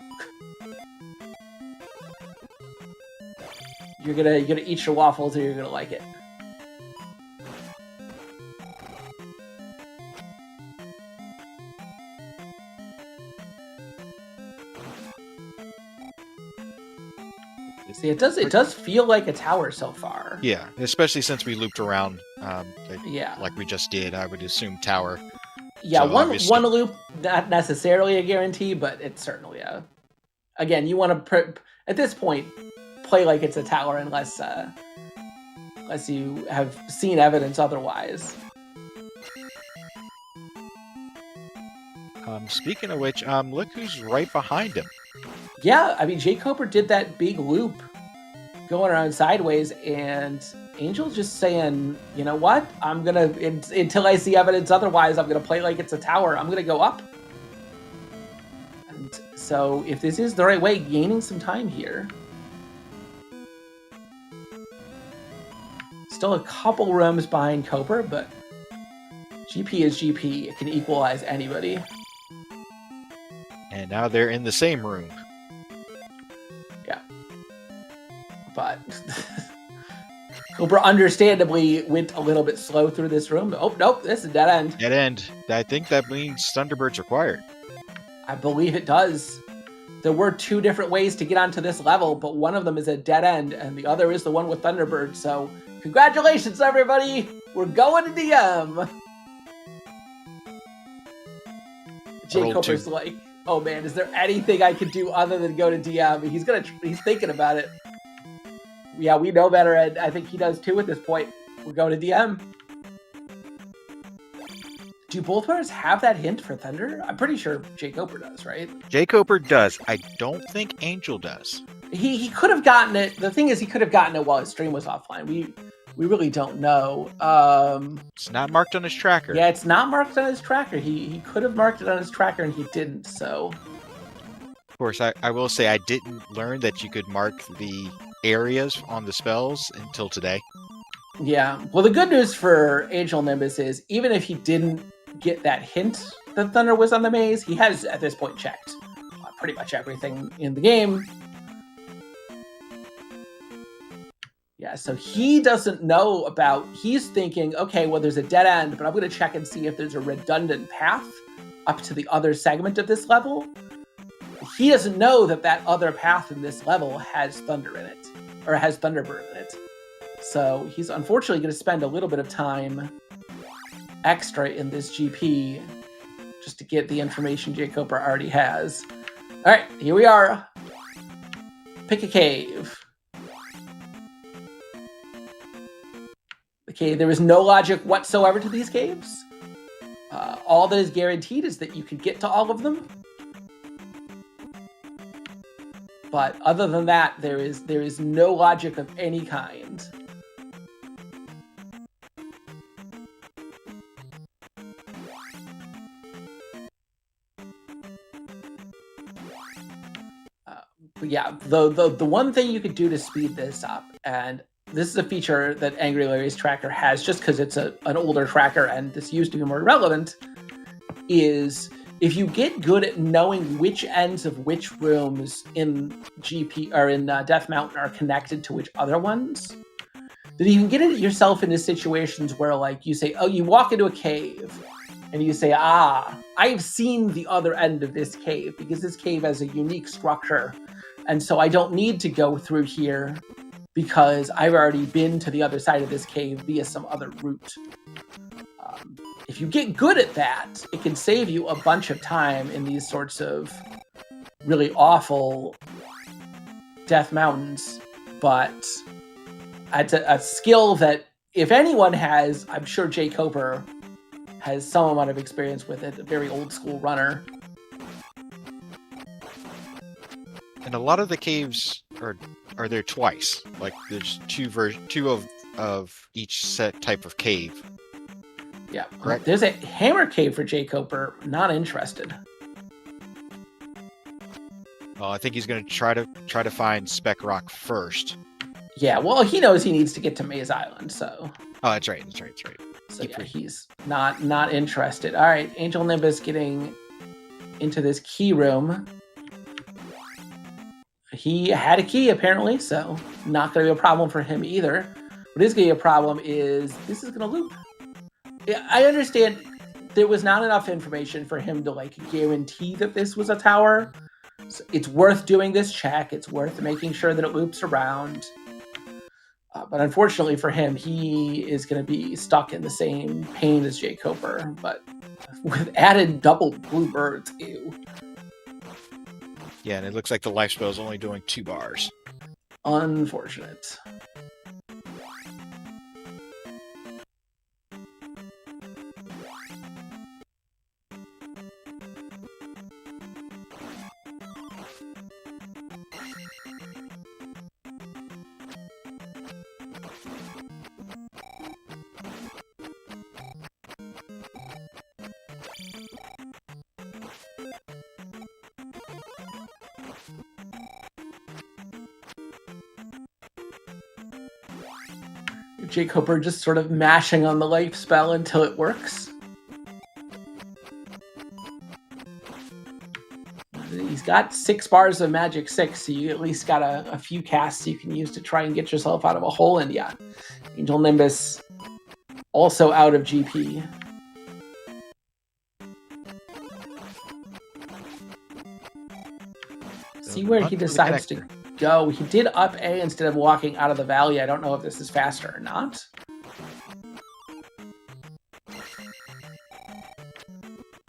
You're gonna eat your waffles or you're gonna like it. See, it does feel like a tower so far. Yeah, especially since we looped around. Yeah, like we just did. I would assume tower. Yeah, so one loop, not necessarily a guarantee, but it's certainly a. Again, you want to at this point play like it's a tower, unless you have seen evidence otherwise. Speaking of which, look who's right behind him. Yeah, I mean, jkoper did that big loop going around sideways, and Angel just saying, you know what? I'm gonna, until I see evidence otherwise, I'm gonna play like it's a tower. I'm gonna go up. And so if this is the right way, gaining some time here. Still a couple rooms behind Koper, but GP is GP. It can equalize anybody. And now they're in the same room. but Cooper understandably went a little bit slow through this room. Oh, nope, this is a dead end. Dead end. I think that means Thunderbird's required. I believe it does. There were 2 different ways to get onto this level, but one of them is a dead end, and the other is the one with Thunderbird. So, congratulations, everybody! We're going to DM! jkoper's like, oh man, is there anything I could do other than go to DM? He's thinking about it. Yeah, we know better, and I think he does too at this point. We're going to DM. Do both players have that hint for Thunder? I'm pretty sure jkoper does, right? jkoper does. I don't think Angel does. He could have gotten it. The thing is, he could have gotten it while his stream was offline. We really don't know. It's not marked on his tracker. Yeah, it's not marked on his tracker. He could have marked it on his tracker, and he didn't, so... Of course, I will say I didn't learn that you could mark the areas on the spells until today. Yeah. Well, the good news for Angel Nimbus is, even if he didn't get that hint that Thunder was on the maze, he has, at this point, checked pretty much everything in the game. Yeah, so he doesn't know about... He's thinking, okay, well, there's a dead end, but I'm going to check and see if there's a redundant path up to the other segment of this level. He doesn't know that that other path in this level has Thunder in it, or has Thunderbird in it. So he's unfortunately going to spend a little bit of time extra in this GP just to get the information jkoper already has. All right, here we are. Pick a cave. Okay, there is no logic whatsoever to these caves. All that is guaranteed is that you can get to all of them. But other than that, there is no logic of any kind. But yeah, the one thing you could do to speed this up, and this is a feature that Angry Larry's tracker has just because it's an older tracker and this used to be more relevant, is if you get good at knowing which ends of which rooms in GP or in Death Mountain are connected to which other ones, then you can get yourself into situations where, like, you say, oh, you walk into a cave and you say, I've seen the other end of this cave because this cave has a unique structure. And so I don't need to go through here because I've already been to the other side of this cave via some other route. If you get good at that, it can save you a bunch of time in these sorts of really awful Death Mountains. But it's a skill that, if anyone has, I'm sure jkoper has some amount of experience with it, a very old school runner. And a lot of the caves are there twice. Like there's two of each set type of cave. Yeah, correct. There's a hammer cave for jkoper. Not interested. Well, I think he's going to try to find Speck Rock first. Yeah, well, he knows he needs to get to Maze Island, so. Oh, that's right. So yeah, he's not interested. All right, Angel Nimbus getting into this key room. He had a key apparently, so not going to be a problem for him either. What is going to be a problem is this is going to loop. Yeah, I understand there was not enough information for him to like guarantee that this was a tower. So it's worth doing this check. It's worth making sure that it loops around. But unfortunately for him, he is going to be stuck in the same pain as jkoper, but with added double bluebirds. Ew. Yeah, and it looks like the life spell is only doing 2 bars. Unfortunate. jkoper just sort of mashing on the life spell until it works. he's got 6 bars of magic 6, so you at least got a few casts you can use to try and get yourself out of a hole. And yeah, Angel Nimbus also out of GP. See where he decides to go. He did up A instead of walking out of the valley. I don't know if this is faster or not.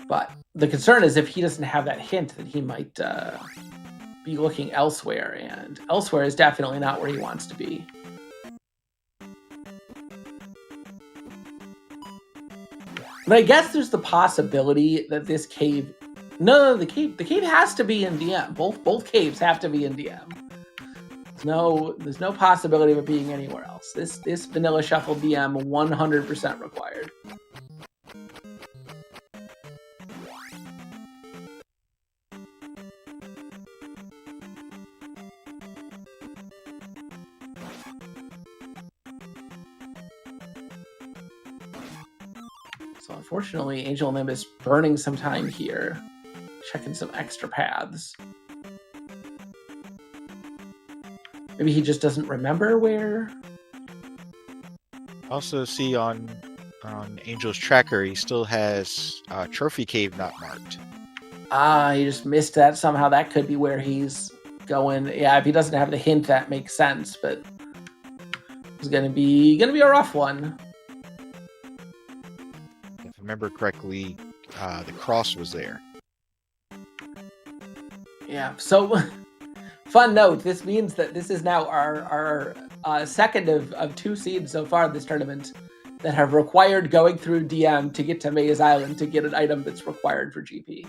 But the concern is if he doesn't have that hint, that he might be looking elsewhere, and elsewhere is definitely not where he wants to be. But I guess there's the possibility that this cave... No, the cave has to be in DM. Both caves have to be in DM. There's no possibility of it being anywhere else. This vanilla shuffle DM 100% required. So unfortunately, Angel Nimbus burning some time here, checking some extra paths. Maybe he just doesn't remember where. Also see on Angel's tracker, he still has Trophy Cave not marked. He just missed that somehow. That could be where he's going. Yeah, if he doesn't have the hint, that makes sense. But it's gonna be a rough one. If I remember correctly, the cross was there. Yeah. So, fun note. This means that this is now our second of 2 seeds so far in this tournament that have required going through DM to get to Maze Island to get an item that's required for GP.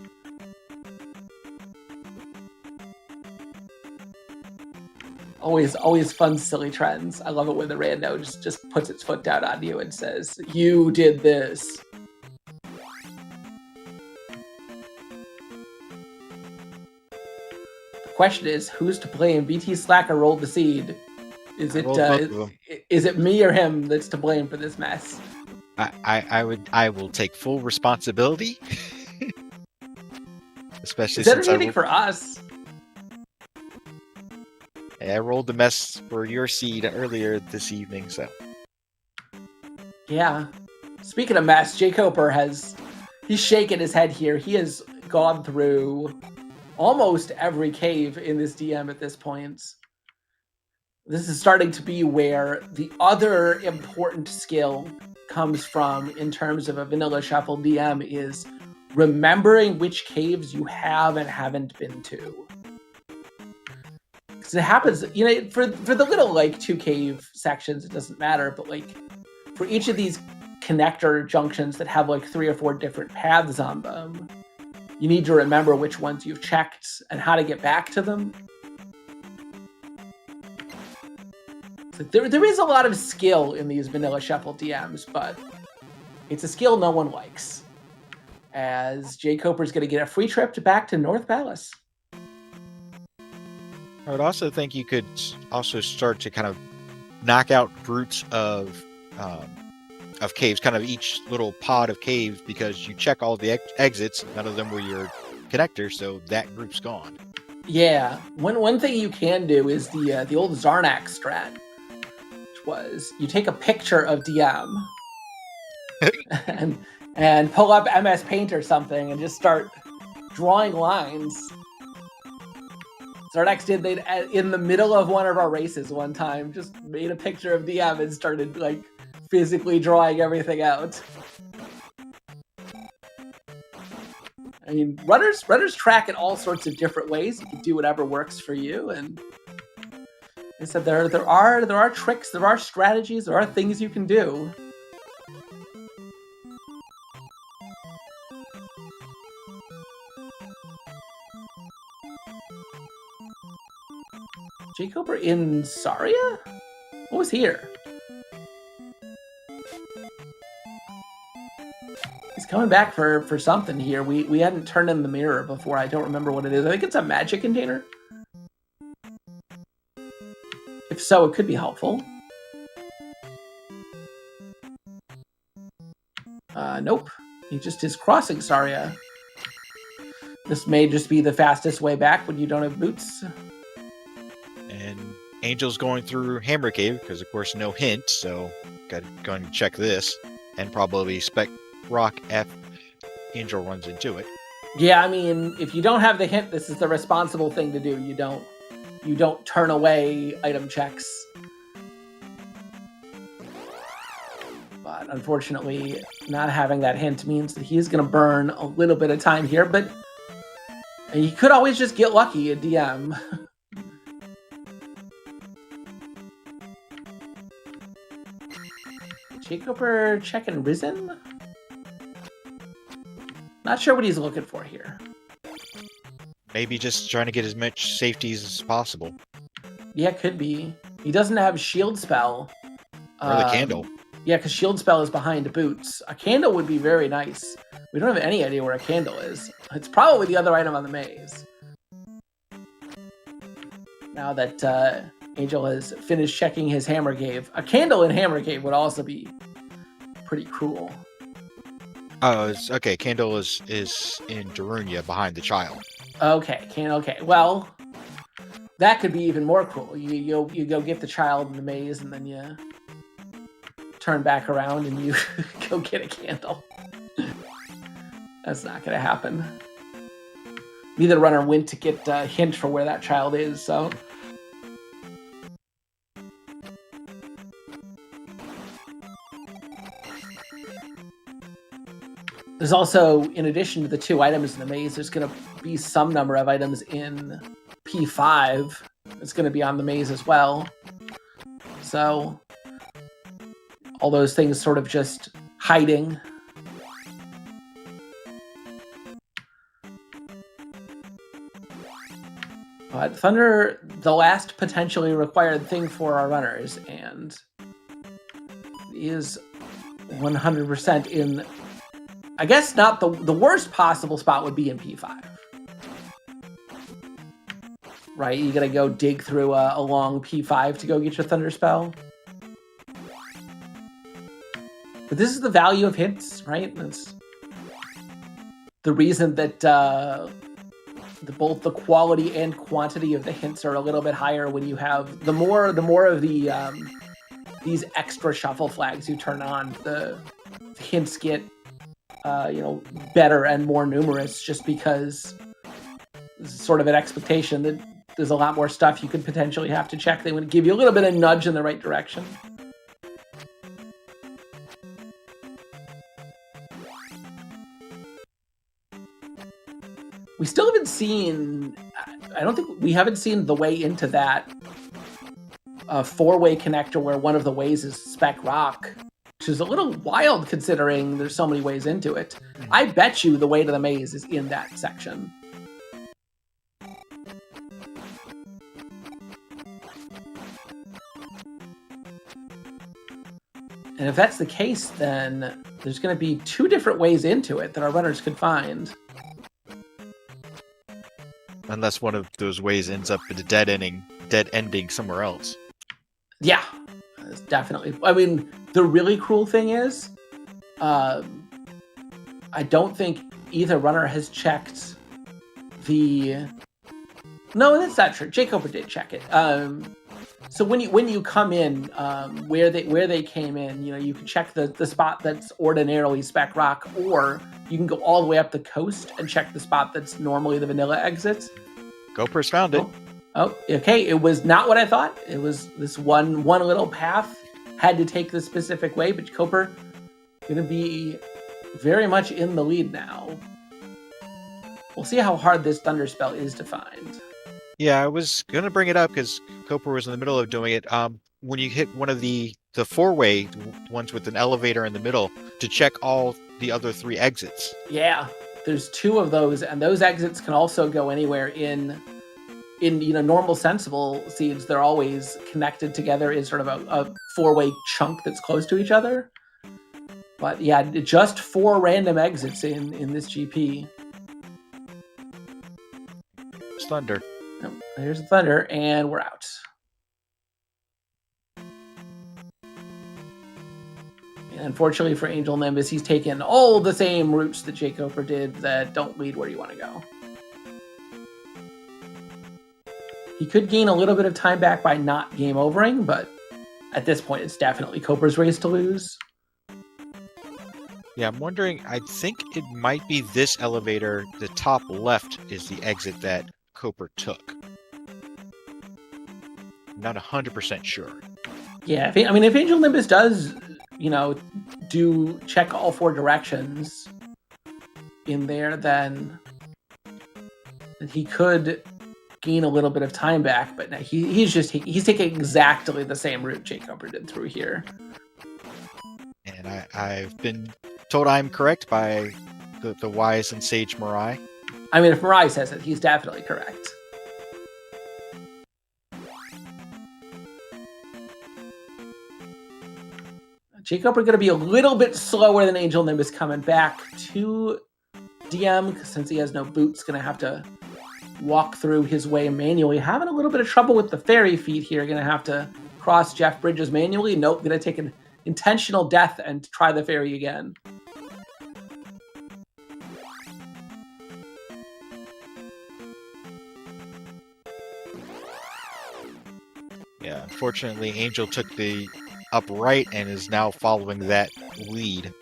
Always fun, silly trends. I love it when the rando just puts its foot down on you and says, "You did this." The question is, who's to blame? BT Slacker rolled the seed. Is it me or him that's to blame for this mess? I will take full responsibility. Especially it's since entertaining for us. I rolled the mess for your seed earlier this evening, so. Yeah. Speaking of mess, jkoper he's shaking his head here. He has gone through almost every cave in this DM at this point. This is starting to be where the other important skill comes from in terms of a vanilla shuffle DM is remembering which caves you have and haven't been to. Because it happens, for the little 2 cave sections, it doesn't matter, but for each of these connector junctions that have 3 or 4 different paths on them, you need to remember which ones you've checked and how to get back to them. So there is a lot of skill in these vanilla shuffle DMs, but it's a skill no one likes. As jkoper is going to get a free trip back to North Palace. I would also think you could also start to kind of knock out groups of caves, kind of each little pod of caves, because you check all the exits. None of them were your connector, so that group's gone. Yeah, one thing you can do is the old Zarnak strat, which was you take a picture of DM and pull up MS Paint or something and just start drawing lines. Zarnax did that in the middle of one of our races one time. Just made a picture of DM and started physically drawing everything out. I mean, runners track in all sorts of different ways. You can do whatever works for you. And I said there are tricks, there are strategies, there are things you can do. jkoper in Saria? What was here? He's coming back for something here. We hadn't turned in the mirror before. I don't remember what it is. I think it's a magic container. If so, it could be helpful. Nope. He just is crossing Saria. This may just be the fastest way back when you don't have boots. And Angel's going through Hammer Cave because, of course, no hint. So, going to check this, and probably Spec Rock F. Angel runs into it. Yeah, I mean, if you don't have the hint, this is the responsible thing to do. You don't turn away item checks. But unfortunately, not having that hint means that he is going to burn a little bit of time here, but he could always just get lucky at DM. jkoper checking Risen? Not sure what he's looking for here. Maybe just trying to get as much safeties as possible. Yeah, could be. He doesn't have shield spell. Or the candle. Yeah, because shield spell is behind boots. A candle would be very nice. We don't have any idea where a candle is. It's probably the other item on the maze. Now that Angel has finished checking his Hammer Cave, a candle in Hammer Cave would also be pretty cruel. Oh, okay. Candle is in Darunia behind the child. Okay, okay. Well, that could be even more cruel. You go get the child in the maze, and then you turn back around and you go get a candle. That's not going to happen. Neither runner went to get a hint for where that child is, so... There's also, in addition to the 2 items in the maze, there's going to be some number of items in P5 that's going to be on the maze as well. So, all those things sort of just hiding. But Thunder, the last potentially required thing for our runners, and is 100% in... I guess not the worst possible spot would be in P5. Right? You gotta go dig through a long P5 to go get your Thunder Spell. But this is the value of hints, right? That's the reason that both the quality and quantity of the hints are a little bit higher when you have the more of the these extra shuffle flags you turn on, the hints get better and more numerous, just because this is sort of an expectation that there's a lot more stuff you could potentially have to check. They would give you a little bit of nudge in the right direction. We still haven't seen... I don't think we haven't seen the way into that 4-way connector where one of the ways is Spec Rock, which is a little wild considering there's so many ways into it. I bet you the way to the maze is in that section. And if that's the case, then there's going to be 2 different ways into it that our runners could find. Unless one of those ways ends up in a dead ending somewhere else. Yeah, definitely. I mean, the really cruel thing is, I don't think either runner has checked the... No, that's not true. jkoper did check it. So when you come in, where they came in, you can check the spot that's ordinarily Spec Rock, or you can go all the way up the coast and check the spot that's normally the vanilla exit. Goper's found it. Oh, okay. It was not what I thought. It was this one little path. Had to take this specific way, but jkoper going to be very much in the lead now. We'll see how hard this Thunder Spell is to find. Yeah, I was going to bring it up because jkoper was in the middle of doing it. When you hit one of the 4-way ones with an elevator in the middle, to check all the other 3 exits. Yeah, there's 2 of those, and those exits can also go anywhere in normal sensible seeds. They're always connected together in sort of a 4-way chunk that's close to each other. But yeah, just 4 random exits in this GP. It's Thunder. Oh, there's the Thunder, and we're out. And unfortunately for Angel Nimbus, he's taken all the same routes that jkoper did that don't lead where you want to go. He could gain a little bit of time back by not game overing, but at this point, it's definitely Koper's race to lose. Yeah, I'm wondering, I think it might be this elevator. The top left is the exit that Koper took. I'm not 100% sure. Yeah, if Angel Nimbus does, do check all 4 directions in there, then he could gain a little bit of time back, but no, he's taking exactly the same route jkoper did through here. And I've been told I'm correct by the wise and sage Mirai. I mean, if Mirai says it, he's definitely correct. jkoper going to be a little bit slower than Angel Nimbus coming back to DM, because since he has no boots, going to have to walk through his way manually. Having a little bit of trouble with the fairy feet here. Going to have to cross Jeff Bridges manually. Nope, going to take an intentional death and try the fairy again. Yeah, unfortunately, Angel took the upright and is now following that lead.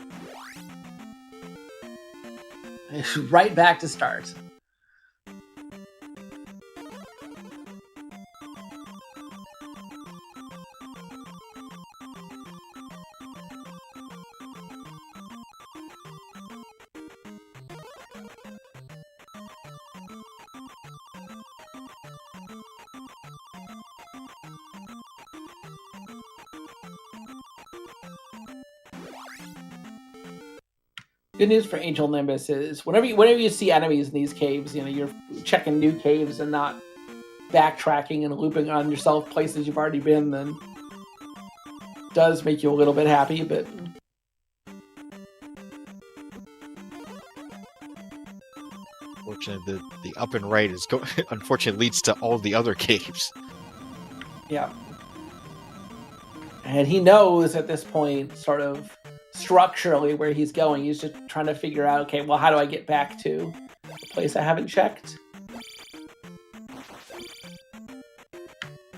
Right back to start. Good news for Angel Nimbus is whenever you see enemies in these caves, you're checking new caves and not backtracking and looping on yourself places you've already been, then does make you a little bit happy, but Unfortunately, the up and right is unfortunately leads to all the other caves. Yeah. And he knows at this point, sort of structurally, where he's going. He's just trying to figure out, okay, well, how do I get back to the place I haven't checked?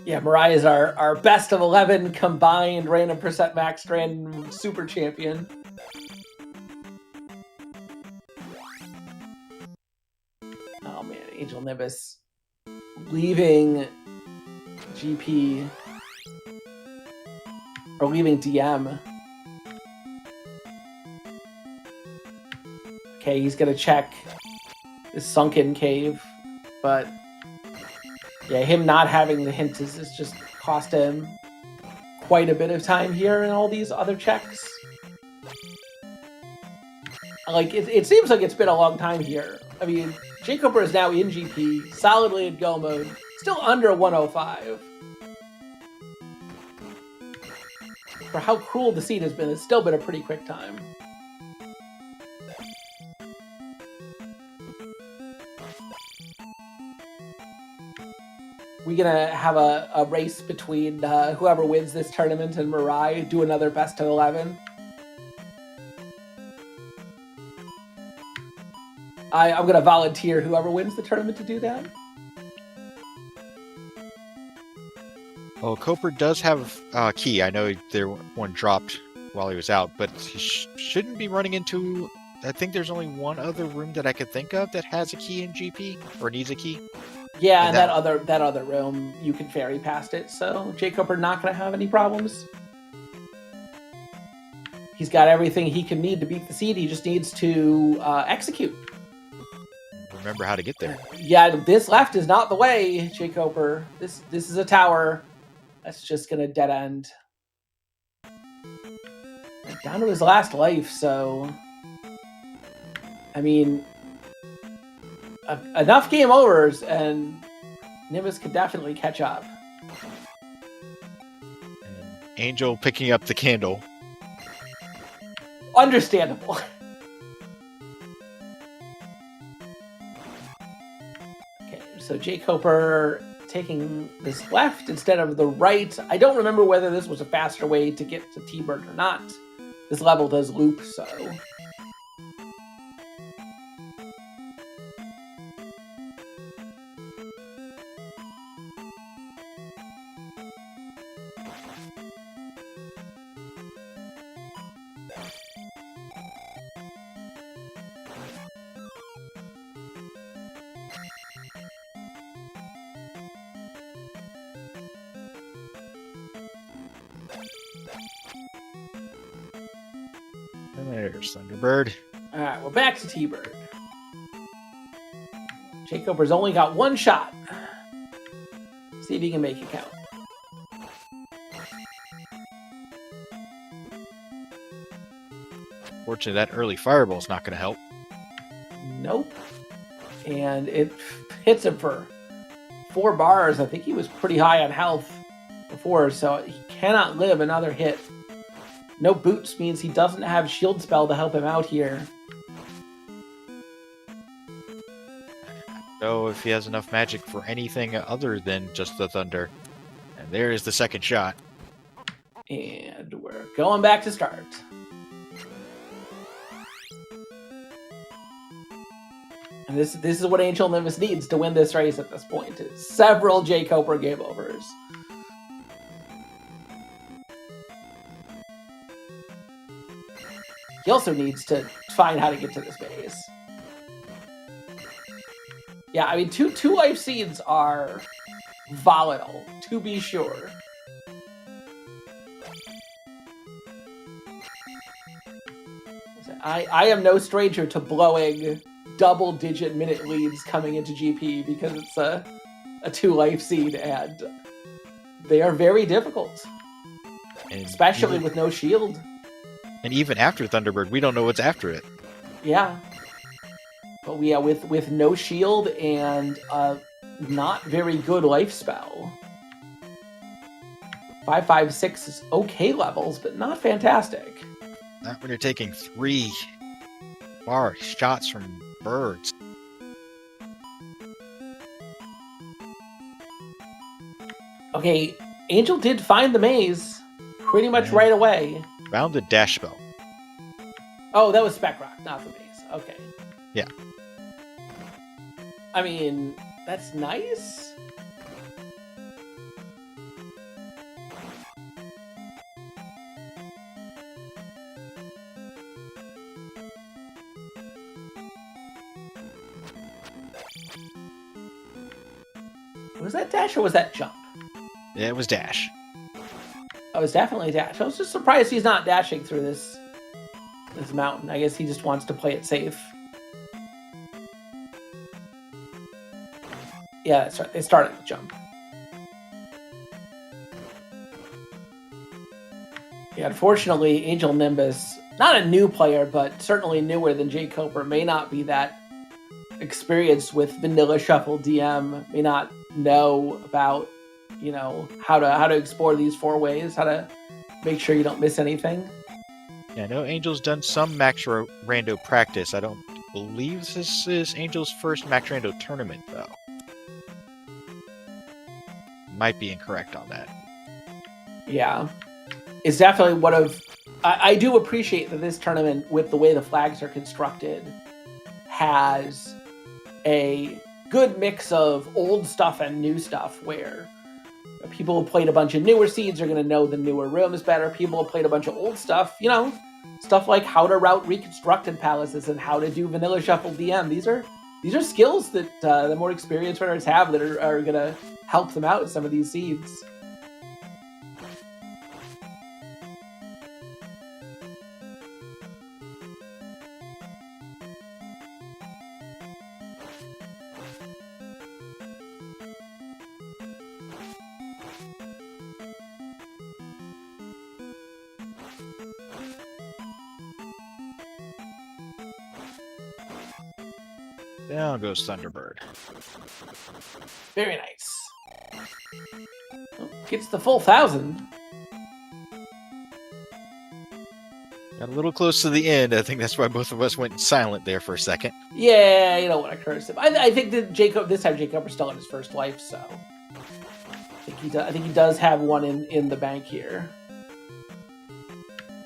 Yeah, Mirai is our best of 11 combined random percent max random super champion. Oh man, Angel Nimbus leaving GP or leaving DM. Okay, he's gonna check this sunken cave, but yeah, him not having the hint is just cost him quite a bit of time here in all these other checks. Like, it seems like it's been a long time here. I mean, jkoper is now in GP, solidly in go mode, still under 105. For how cruel the seed has been, it's still been a pretty quick time. We're gonna have a race between whoever wins this tournament and Mirai, do another best of 11. I'm gonna volunteer whoever wins the tournament to do that. Well, Koper does have a key. I know one dropped while he was out, but he shouldn't be running into... I think there's only one other room that I could think of that has a key in GP, or needs a key. Yeah, and that other room, you can ferry past it, so jkoper not going to have any problems. He's got everything he can need to beat the seed. He just needs to execute. Remember how to get there. Yeah, this left is not the way, jkoper. This is a tower. That's just going to dead end. Down to his last life, so... I mean... enough game overs, and Nimbus could definitely catch up. And Angel picking up the candle. Understandable. Okay, so jkoper taking this left instead of the right. I don't remember whether this was a faster way to get to T-Bird or not. This level does loop, so... And there's Thunderbird. All right, we're back to T-Bird. jkoper's only got one shot. See if he can make it count. Fortunately, that early fireball's not going to help. Nope. And it hits him for 4 bars. I think he was pretty high on health before, so he cannot live another hit. No boots means he doesn't have shield spell to help him out here. Know if he has enough magic for anything other than just the thunder. And there's the second shot. And we're going back to start. And this is what Angel Nimbus needs to win this race at this point. Several jkoper game overs. He also needs to find how to get to this base. Yeah, I mean, two life seeds are volatile, to be sure. I am no stranger to blowing double-digit minute leads coming into GP because it's a 2 life seed, and they are very difficult, And especially even, with no shield. And even after Thunderbird, we don't know what's after it. Yeah. But yeah, with no shield and not very good life spell. 5, 5, 6 is okay levels, but not fantastic. Not when you're taking 3 bar shots from birds. Okay, Angel did find the maze pretty much Yeah. right away. Found the dash spell. Oh, that was Spec Rock, not the maze. Okay. Yeah. I mean, that's nice. Was that dash or was that jump? Yeah, it was dash. Oh, it's definitely dash. I was just surprised he's not dashing through this mountain. I guess he just wants to play it safe. Yeah, that's right. They started with jump. Yeah, unfortunately, Angel Nimbus, not a new player, but certainly newer than jkoper, may not be that experienced with vanilla shuffle DM, may not know about, you know, how to explore these 4 ways, how to make sure you don't miss anything. Yeah, I know Angel's done some Max Rando practice. I don't believe this is Angel's first Max Rando tournament, though. Might be incorrect on that. Yeah. It's definitely one of... I do appreciate that this tournament, with the way the flags are constructed, has a good mix of old stuff and new stuff, where people who played a bunch of newer seeds are going to know the newer rooms better. People who played a bunch of old stuff, you know, stuff like how to route reconstructed palaces and how to do vanilla shuffle DM. These are skills that the more experienced runners have that are going to help them out with some of these seeds. Down goes Thunderbird. Very nice. Oh, gets the full 1,000. Got a little close to the end. I think that's why both of us went silent there for a second. Yeah, you don't want to curse him. I think that this time jkoper's still in his first life, so I think he does have one in the bank here.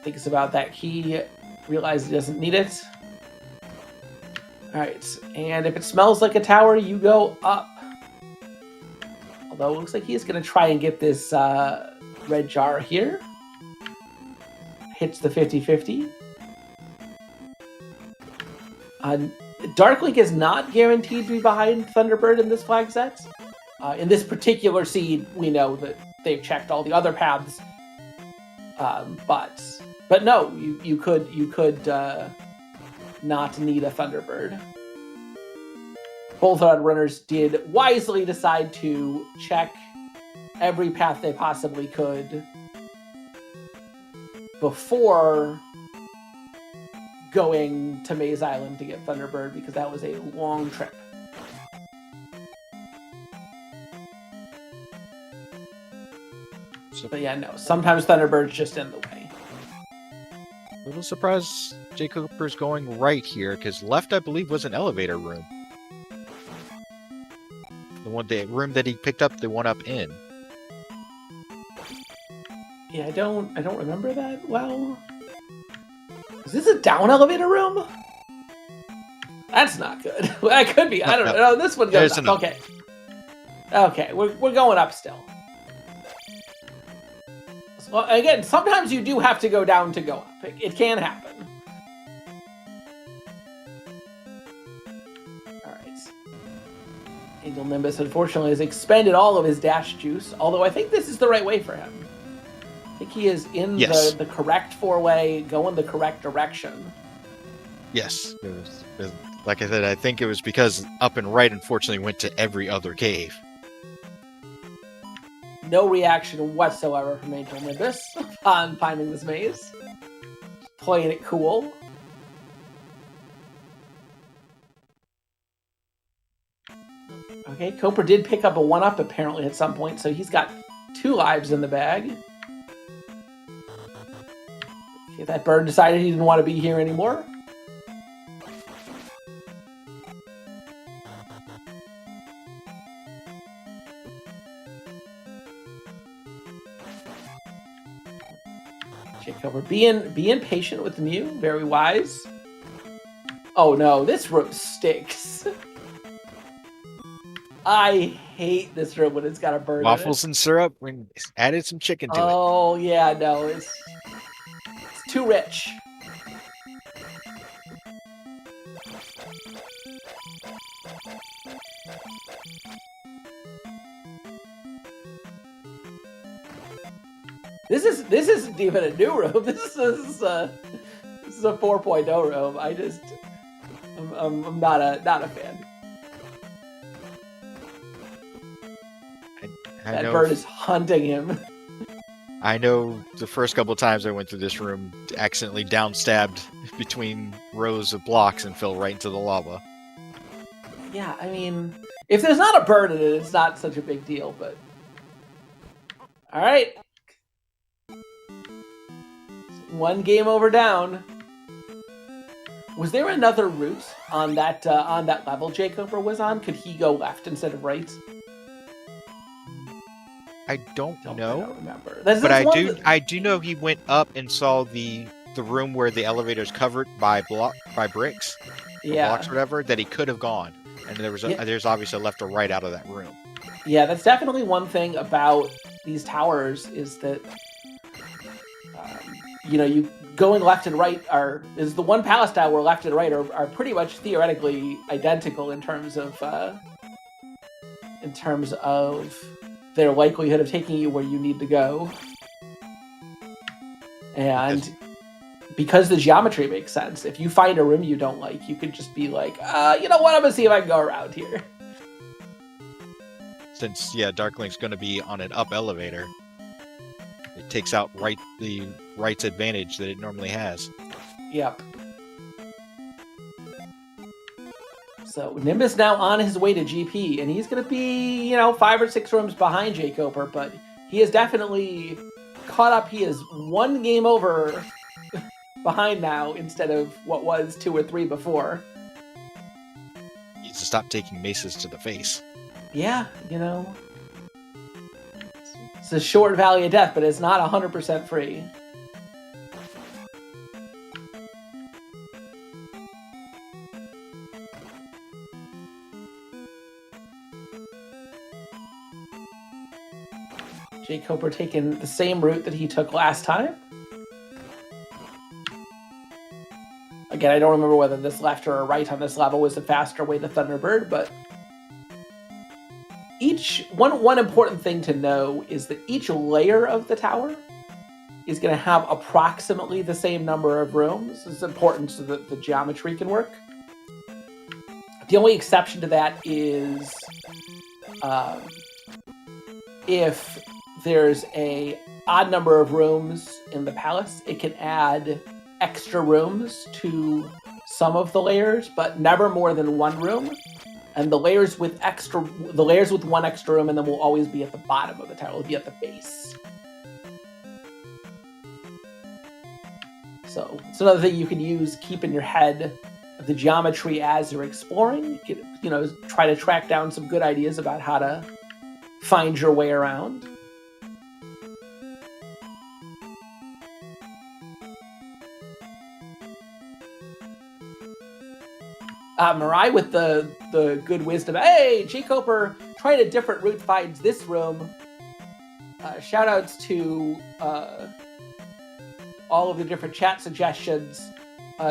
Thinks about that key, realizes he doesn't need it. All right, and if it smells like a tower, you go up. Although it looks like he's going to try and get this red jar here. Hits the 50-50. Dark Link is not guaranteed to be behind Thunderbird in this flag set. In this particular seed, we know that they've checked all the other paths. But But no, you could not need a Thunderbird. Both runners did wisely decide to check every path they possibly could before going to Maze Island to get Thunderbird, because that was a long trip. But yeah, no, sometimes Thunderbird's just in the way. A little surprised jkoper's going right here, because left, I believe, was an elevator room. The room that he picked up the one up in. Yeah, I don't remember that well. Is this a down elevator room? That's not good. That could be. I don't know. No, this one goes up. Okay. Okay, we're going up still. Well, again, sometimes you do have to go down to go up. It can happen. All right. Angel Nimbus, unfortunately, has expended all of his dash juice, although I think this is the right way for him. I think he is in the correct four-way, going the correct direction. Yes. Like I said, I think it was because up and right, unfortunately, went to every other cave. No reaction whatsoever from Angel Nimbus on finding this maze. Playing it cool. Okay, Koper did pick up a 1-up apparently at some point, so he's got 2 lives in the bag. Okay, that bird decided he didn't want to be here anymore. jkoper being patient with Mew, very wise. Oh no, this room stinks. I hate this room when it's got a bird Waffles in it. and syrup, when added some chicken to it. Oh yeah, no, it's too rich. This isn't even a new room. This is a 4.0 room. I'm not a fan. That bird is hunting him. I know the first couple of times I went through this room, accidentally down-stabbed between rows of blocks and fell right into the lava. Yeah, I mean, if there's not a bird in it, it's not such a big deal, but... Alright. 1 game over down. Was there another route on that level jkoper was on? Could he go left instead of right? I don't know. I don't remember. But I do know he went up and saw the room where the elevator's covered by bricks, blocks or whatever, that he could have gone. And there's obviously a left or right out of that room. Yeah, that's definitely one thing about these towers is that you going left and right is the one palace tower where left and right are pretty much theoretically identical in terms of their likelihood of taking you where you need to go. And because the geometry makes sense, if you find a room you don't like, you could just be like, you know what, I'm gonna see if I can go around here. Since, Dark Link's gonna be on an up elevator, it takes out the right's advantage that it normally has. Yep. So Nimbus now on his way to GP, and he's going to be, 5 or 6 rooms behind jkoper, but he is definitely caught up. He is 1 game over behind now instead of what was 2 or 3 before. He needs to stop taking maces to the face. Yeah, it's a short valley of death, but it's not 100% free. jkoper taking the same route that he took last time. Again, I don't remember whether this left or right on this level was the faster way to Thunderbird, but one important thing to know is that each layer of the tower is going to have approximately the same number of rooms. It's important so that the geometry can work. The only exception to that is if there's a odd number of rooms in the palace, it can add extra rooms to some of the layers, but never more than one room. And the layers with one extra room and then will always be at the bottom of the tower, will be at the base. So it's another thing you can use, keep in your head the geometry as you're exploring. You know, try to track down some good ideas about how to find your way around. Mirai with the good wisdom. Hey, jkoper, tried a different route, finds this room. Shout outs to all of the different chat suggestions.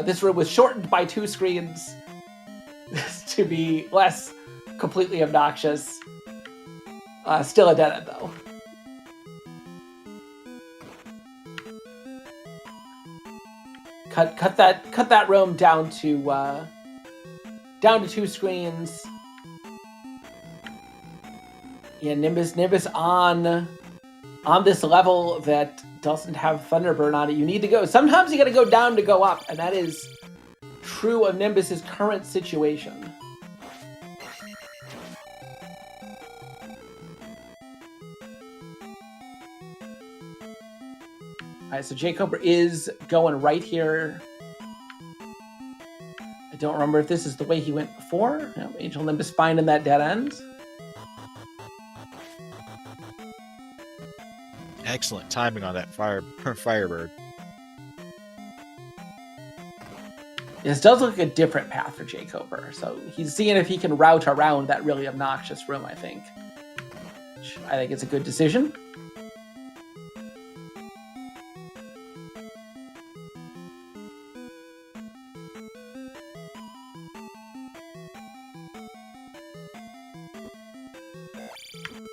This room was shortened by 2 screens to be less completely obnoxious. Still a dead end though. Cut that room down to 2 screens. Yeah, Nimbus on this level that doesn't have Thunderburn on it. You need to go. Sometimes you got to go down to go up, and that is true of Nimbus's current situation. All right, so jkoper is going right here. I don't remember if this is the way he went before. No, Angel Nimbus finding that dead end. Excellent timing on that Firebird. This does look like a different path for jkoper. So he's seeing if he can route around that really obnoxious room, I think. Which I think it's a good decision.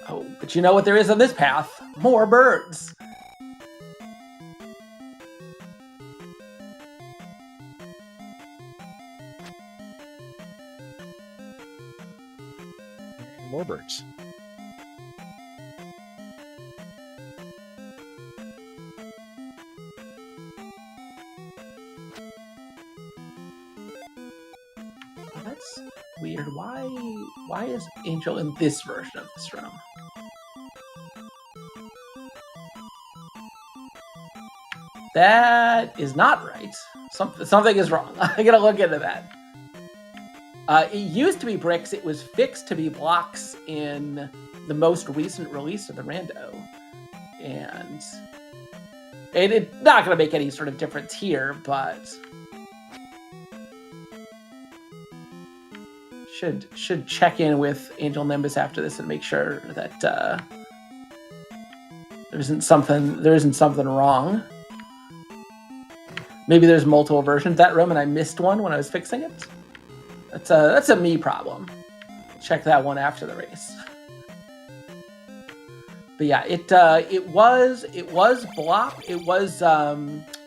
Oh, but you know what there is on this path? More birds. More birds. Well, that's weird. Why is Angel in this version of this room? That is not right. Something is wrong. I gotta look into that. It used to be bricks. It was fixed to be blocks in the most recent release of the Rando. And it's not going to make any sort of difference here, but should check in with Angel Nimbus after this and make sure that there isn't something wrong. Maybe there's multiple versions of that room and I missed one when I was fixing it. That's a me problem. Check that one after the race. But yeah, it was block. It was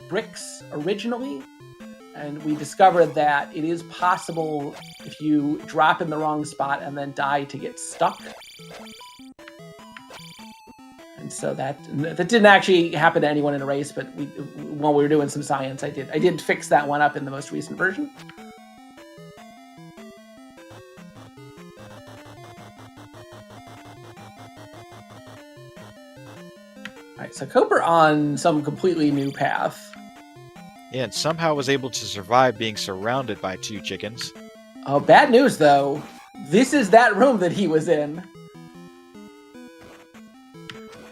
bricks originally, and we discovered that it is possible if you drop in the wrong spot and then die to get stuck. And so that didn't actually happen to anyone in a race, but while we were doing some science, I did fix that one up in the most recent version. All right, so Koper on some completely new path. Yeah, and somehow was able to survive being surrounded by 2 chickens. Oh, bad news though. This is that room that he was in.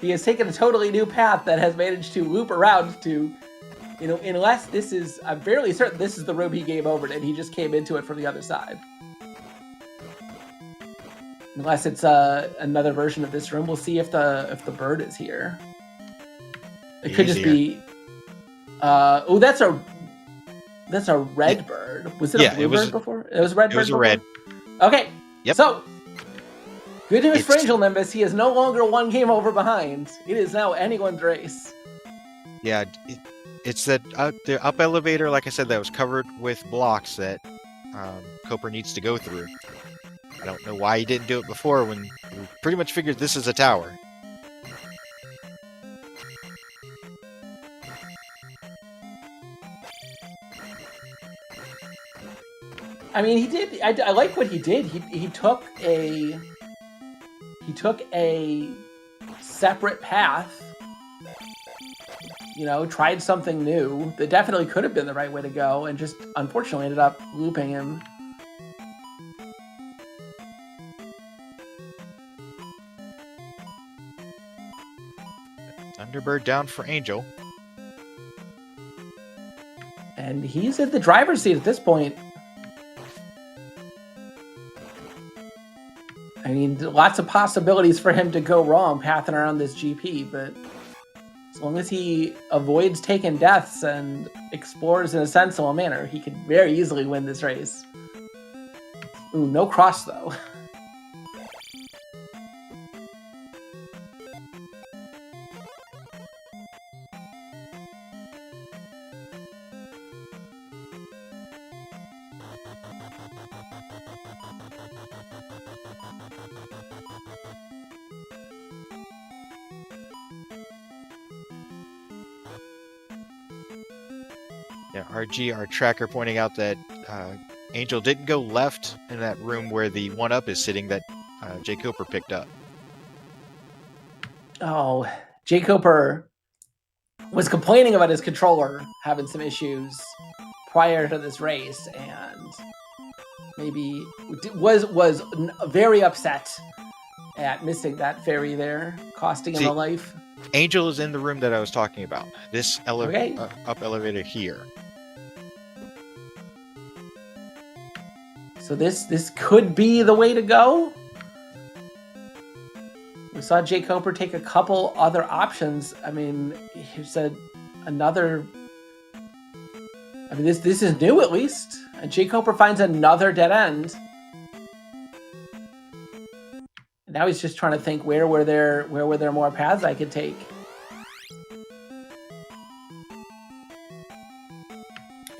He has taken a totally new path that has managed to loop around to, unless this is, I'm fairly certain this is the room he game over and he just came into it from the other side. Unless it's another version of this room. We'll see if the bird is here. It could just be. Oh, that's a red bird. Was it a blue bird before? It was a red bird. It was a red. Okay. Yep. So, good news for Angel Nimbus. He is no longer one game over behind. It is now anyone's race. Yeah, it's that the up elevator, like I said, that was covered with blocks that Coper needs to go through. I don't know why he didn't do it before when we pretty much figured this is a tower. I mean, he did. I like what he did. He took a separate path. You know, tried something new that definitely could have been the right way to go, and just unfortunately ended up looping him. Thunderbird down for Angel. And he's at the driver's seat at this point. I mean, lots of possibilities for him to go wrong pathing around this GP, but as long as he avoids taking deaths and explores in a sensible manner, he could very easily win this race. Ooh, no cross though. Yeah, RG, our tracker, pointing out that Angel didn't go left in that room where the 1-up is sitting that jkoper picked up. Oh, jkoper was complaining about his controller having some issues prior to this race, and maybe was very upset at missing that ferry there, costing him a life. Angel is in the room that I was talking about. This Okay. up elevator here. So this could be the way to go. We saw jkoper take a couple other options. I mean, he said another. I mean, this is new at least. And jkoper finds another dead end. And now he's just trying to think where were there more paths I could take.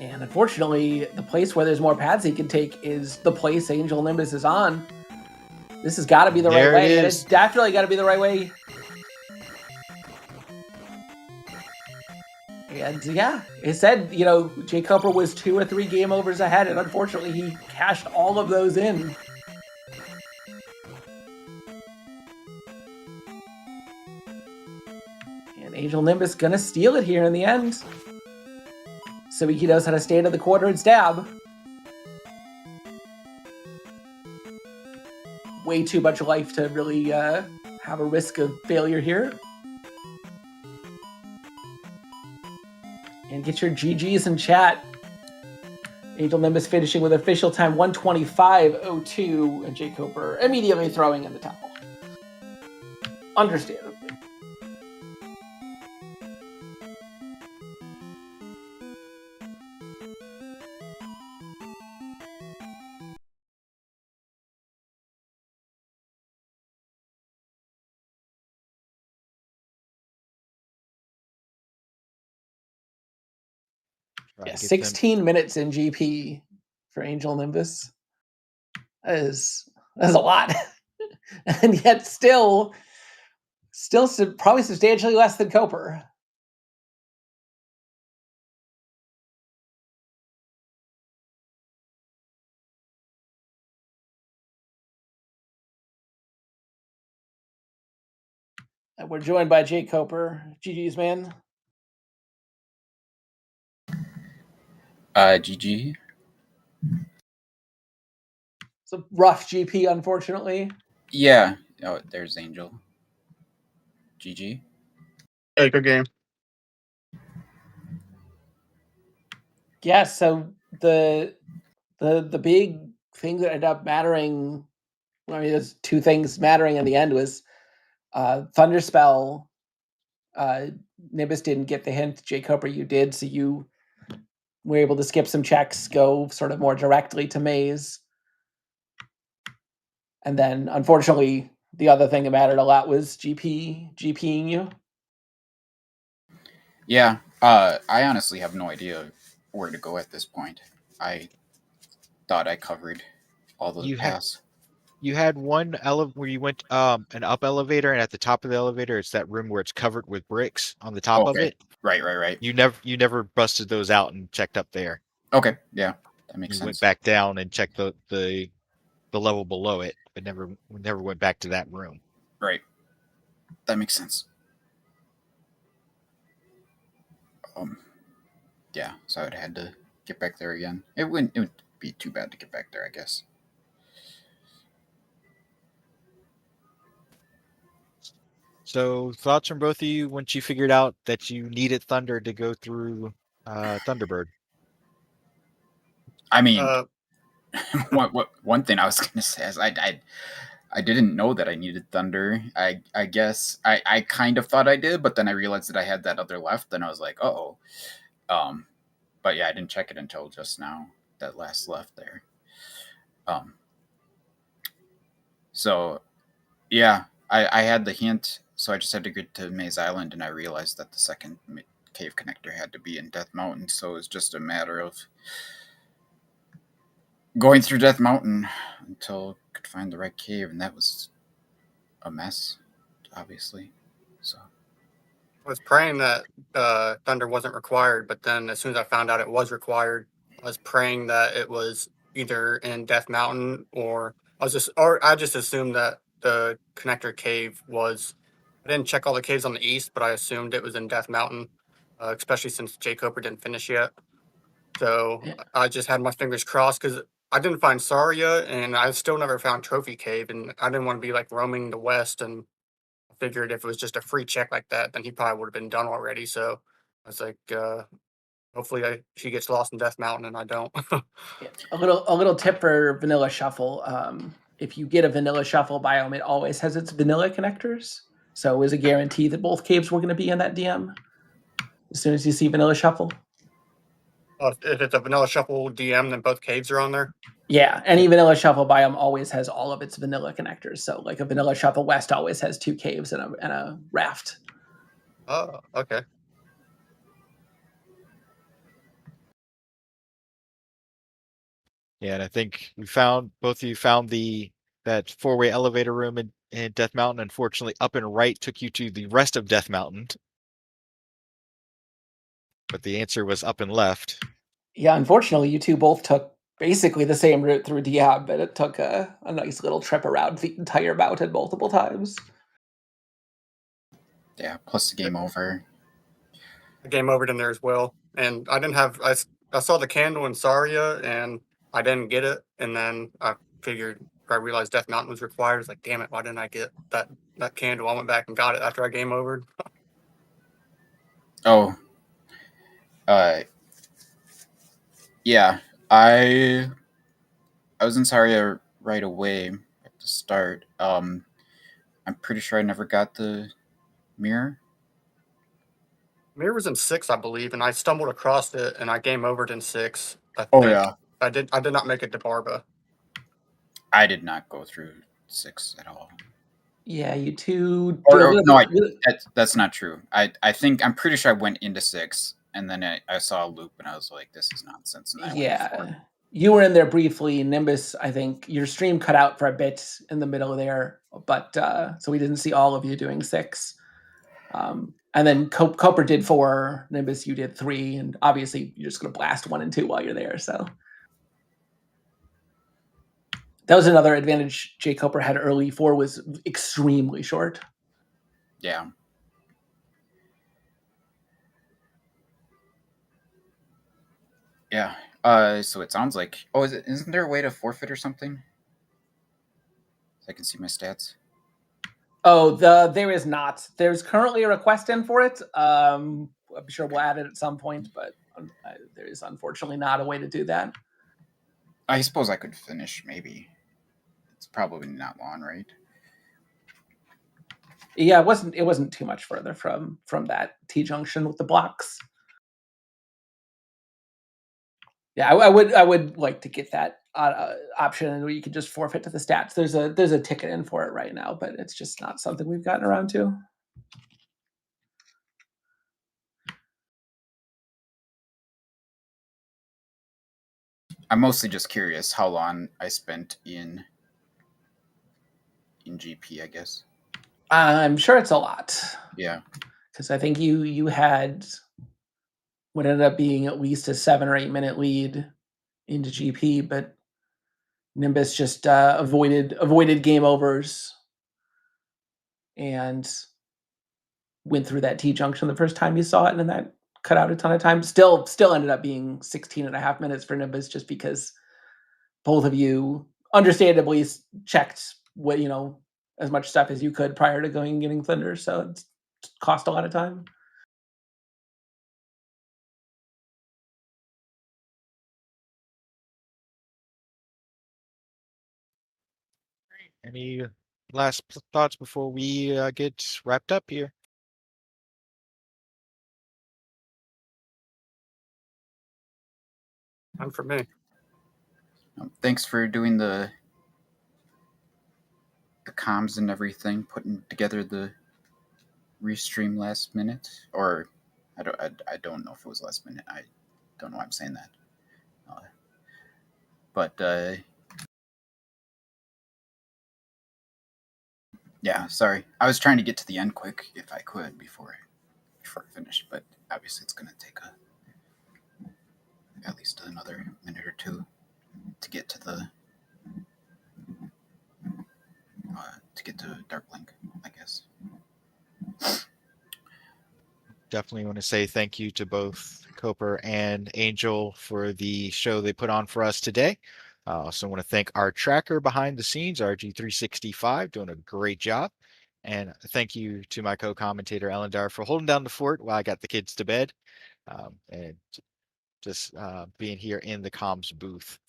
And unfortunately, the place where there's more paths he can take is the place Angel Nimbus is on. This has got to be the right way, and it's definitely got to be the right way. And yeah, it said, you know, jkoper was 2 or 3 game overs ahead, and unfortunately, he cashed all of those in. And Angel Nimbus gonna steal it here in the end. So he knows how to stay into the quarter and stab. Way too much life to really have a risk of failure here. And get your GGs in chat. Angel Nimbus finishing with official time 1:25:02, and jkoper immediately throwing in the towel. Understandably. Yeah, 16 minutes in GP for Angel Nimbus. That is a lot. And yet still probably substantially less than Coper. And we're joined by jkoper. GG's, man. GG. It's a rough GP, unfortunately. Yeah. Oh, there's Angel. GG. Hey, good game. Yeah, so the big thing that ended up mattering, I mean, there's 2 things mattering in the end was Thunderspell. Nimbus didn't get the hint. jkoper, you did, so you were able to skip some checks, go sort of more directly to Maze. And then, unfortunately, the other thing that mattered a lot was GPing you. Yeah. I honestly have no idea where to go at this point. I thought I covered all the You had paths. you had one where you went an up elevator, and at the top of the elevator, it's that room where it's covered with bricks on the top of Okay. it. Right. You never busted those out and checked up there. Okay. Yeah, that makes You went sense. back down and checked the level below it, but never went back to that room. Right. That makes sense. Yeah. So I had to get back there again. It wouldn't. It would be too bad to get back there, I guess. So thoughts from both of you once you figured out that you needed Thunder to go through Thunderbird. I mean, Uh, one thing I was gonna say is I didn't know that I needed Thunder. I guess I kind of thought I did, but then I realized that I had that other left, and I was like, oh. But yeah, I didn't check it until just now. That last left there. So yeah, I had the hint, so I just had to get to Maze Island, and I realized that the second cave connector had to be in Death Mountain, so it was just a matter of going through Death Mountain until I could find the right cave, and that was a mess, obviously. So I was praying that Thunder wasn't required, but then as soon as I found out it was required, I was praying that it was either in Death Mountain or I just assumed that the connector cave was. I didn't check all the caves on the east, but I assumed it was in Death Mountain, especially since jkoper didn't finish yet. So Yeah. I just had my fingers crossed because I didn't find Saria, and I still never found Trophy Cave, and I didn't want to be like roaming the west. And I figured if it was just a free check like that, then he probably would have been done already. So I was like, hopefully she gets lost in Death Mountain and I don't. Yeah. A little tip for vanilla shuffle. If you get a vanilla shuffle biome, it always has its vanilla connectors. So it was a guarantee that both caves were going to be in that DM as soon as you see vanilla shuffle. If it's a vanilla shuffle DM, then both caves are on there. Yeah, any vanilla shuffle biome always has all of its vanilla connectors. So like a vanilla shuffle west always has 2 caves and a raft. Oh, okay. Yeah, and I think both of you found that four-way elevator room in Death Mountain. Unfortunately, up and right took you to the rest of Death Mountain, but the answer was up and left. Yeah, unfortunately, you two both took basically the same route through Diab, but it took a nice little trip around the entire mountain multiple times. yeah, plus the game over. I game overed in there as well, and I didn't have. I saw the candle in Saria, and I didn't get it. And then I realized Death Mountain was required. I was like, damn it, why didn't I get that candle? I went back and got it after I game overed. Oh, yeah, I was in Saria right away at the start. I'm pretty sure I never got the mirror. Mirror was in 6, I believe, and I stumbled across it, and I game overed in 6. I Oh think yeah, I did. I did not make it to Barba. I did not go through 6 at all. Yeah, you two did Or, a or little no, bit. that's not true. I'm pretty sure I went into 6, and then I saw a loop, and I was like, "This is nonsense," and I went to 4. Yeah, you were in there briefly. Nimbus, I think your stream cut out for a bit in the middle there, but so we didn't see all of you doing 6. And then Coper did 4. Nimbus, you did 3, and obviously you're just going to blast 1 and 2 while you're there. So that was another advantage jkoper had early. 4 was extremely short. Yeah. Yeah. So it sounds like. Oh, isn't there a way to forfeit or something? So I can see my stats. Oh, there is not. There's currently a request in for it. I'm sure we'll add it at some point, but there is unfortunately not a way to do that. I suppose I could finish. Maybe it's probably not long, right? Yeah, it wasn't too much further from that T junction with the blocks. Yeah, I would like to get that option where you could just forfeit to the stats. There's a ticket in for it right now, but it's just not something we've gotten around to. I'm mostly just curious how long I spent in GP, I guess. I'm sure it's a lot. Yeah. Because I think you had what ended up being at least a 7 or 8 minute lead into GP, but Nimbus just avoided game overs and went through that T junction the first time you saw it, and that cut out a ton of time. Still ended up being 16 and a half minutes for Nimbus, just because both of you understandably checked what, as much stuff as you could prior to going and getting Thunder, so it cost a lot of time. Any last thoughts before we get wrapped up here? None for me. Thanks for doing the comms and everything, putting together the restream last minute, or I don't know if it was last minute. I don't know why I'm saying that. But yeah, sorry. I was trying to get to the end quick if I could before I finish, but obviously it's going to take at least another minute or two to get to the Dark Link, I guess. Definitely want to say thank you to both Koper and Angel for the show they put on for us today. I also want to thank our tracker behind the scenes, RG365, doing a great job. And thank you to my co-commentator, Ellendar, for holding down the fort while I got the kids to bed, and just being here in the comms booth.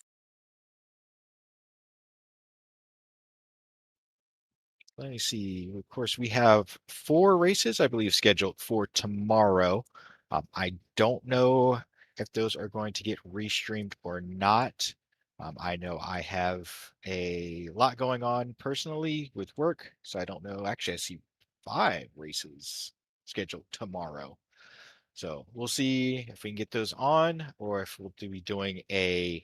Let me see. Of course, we have 4 races, I believe, scheduled for tomorrow. I don't know if those are going to get restreamed or not. I know I have a lot going on personally with work, so I don't know. Actually, I see 5 races scheduled tomorrow. So we'll see if we can get those on, or if we'll be doing a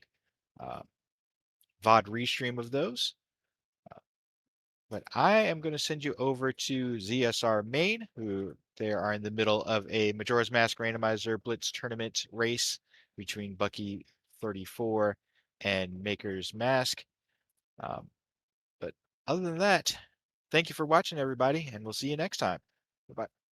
VOD restream of those. But I am going to send you over to ZSR Main, who they are in the middle of a Majora's Mask Randomizer Blitz tournament race between Bucky 34 and Maker's Mask. But other than that, thank you for watching, everybody, and we'll see you next time. Bye-bye.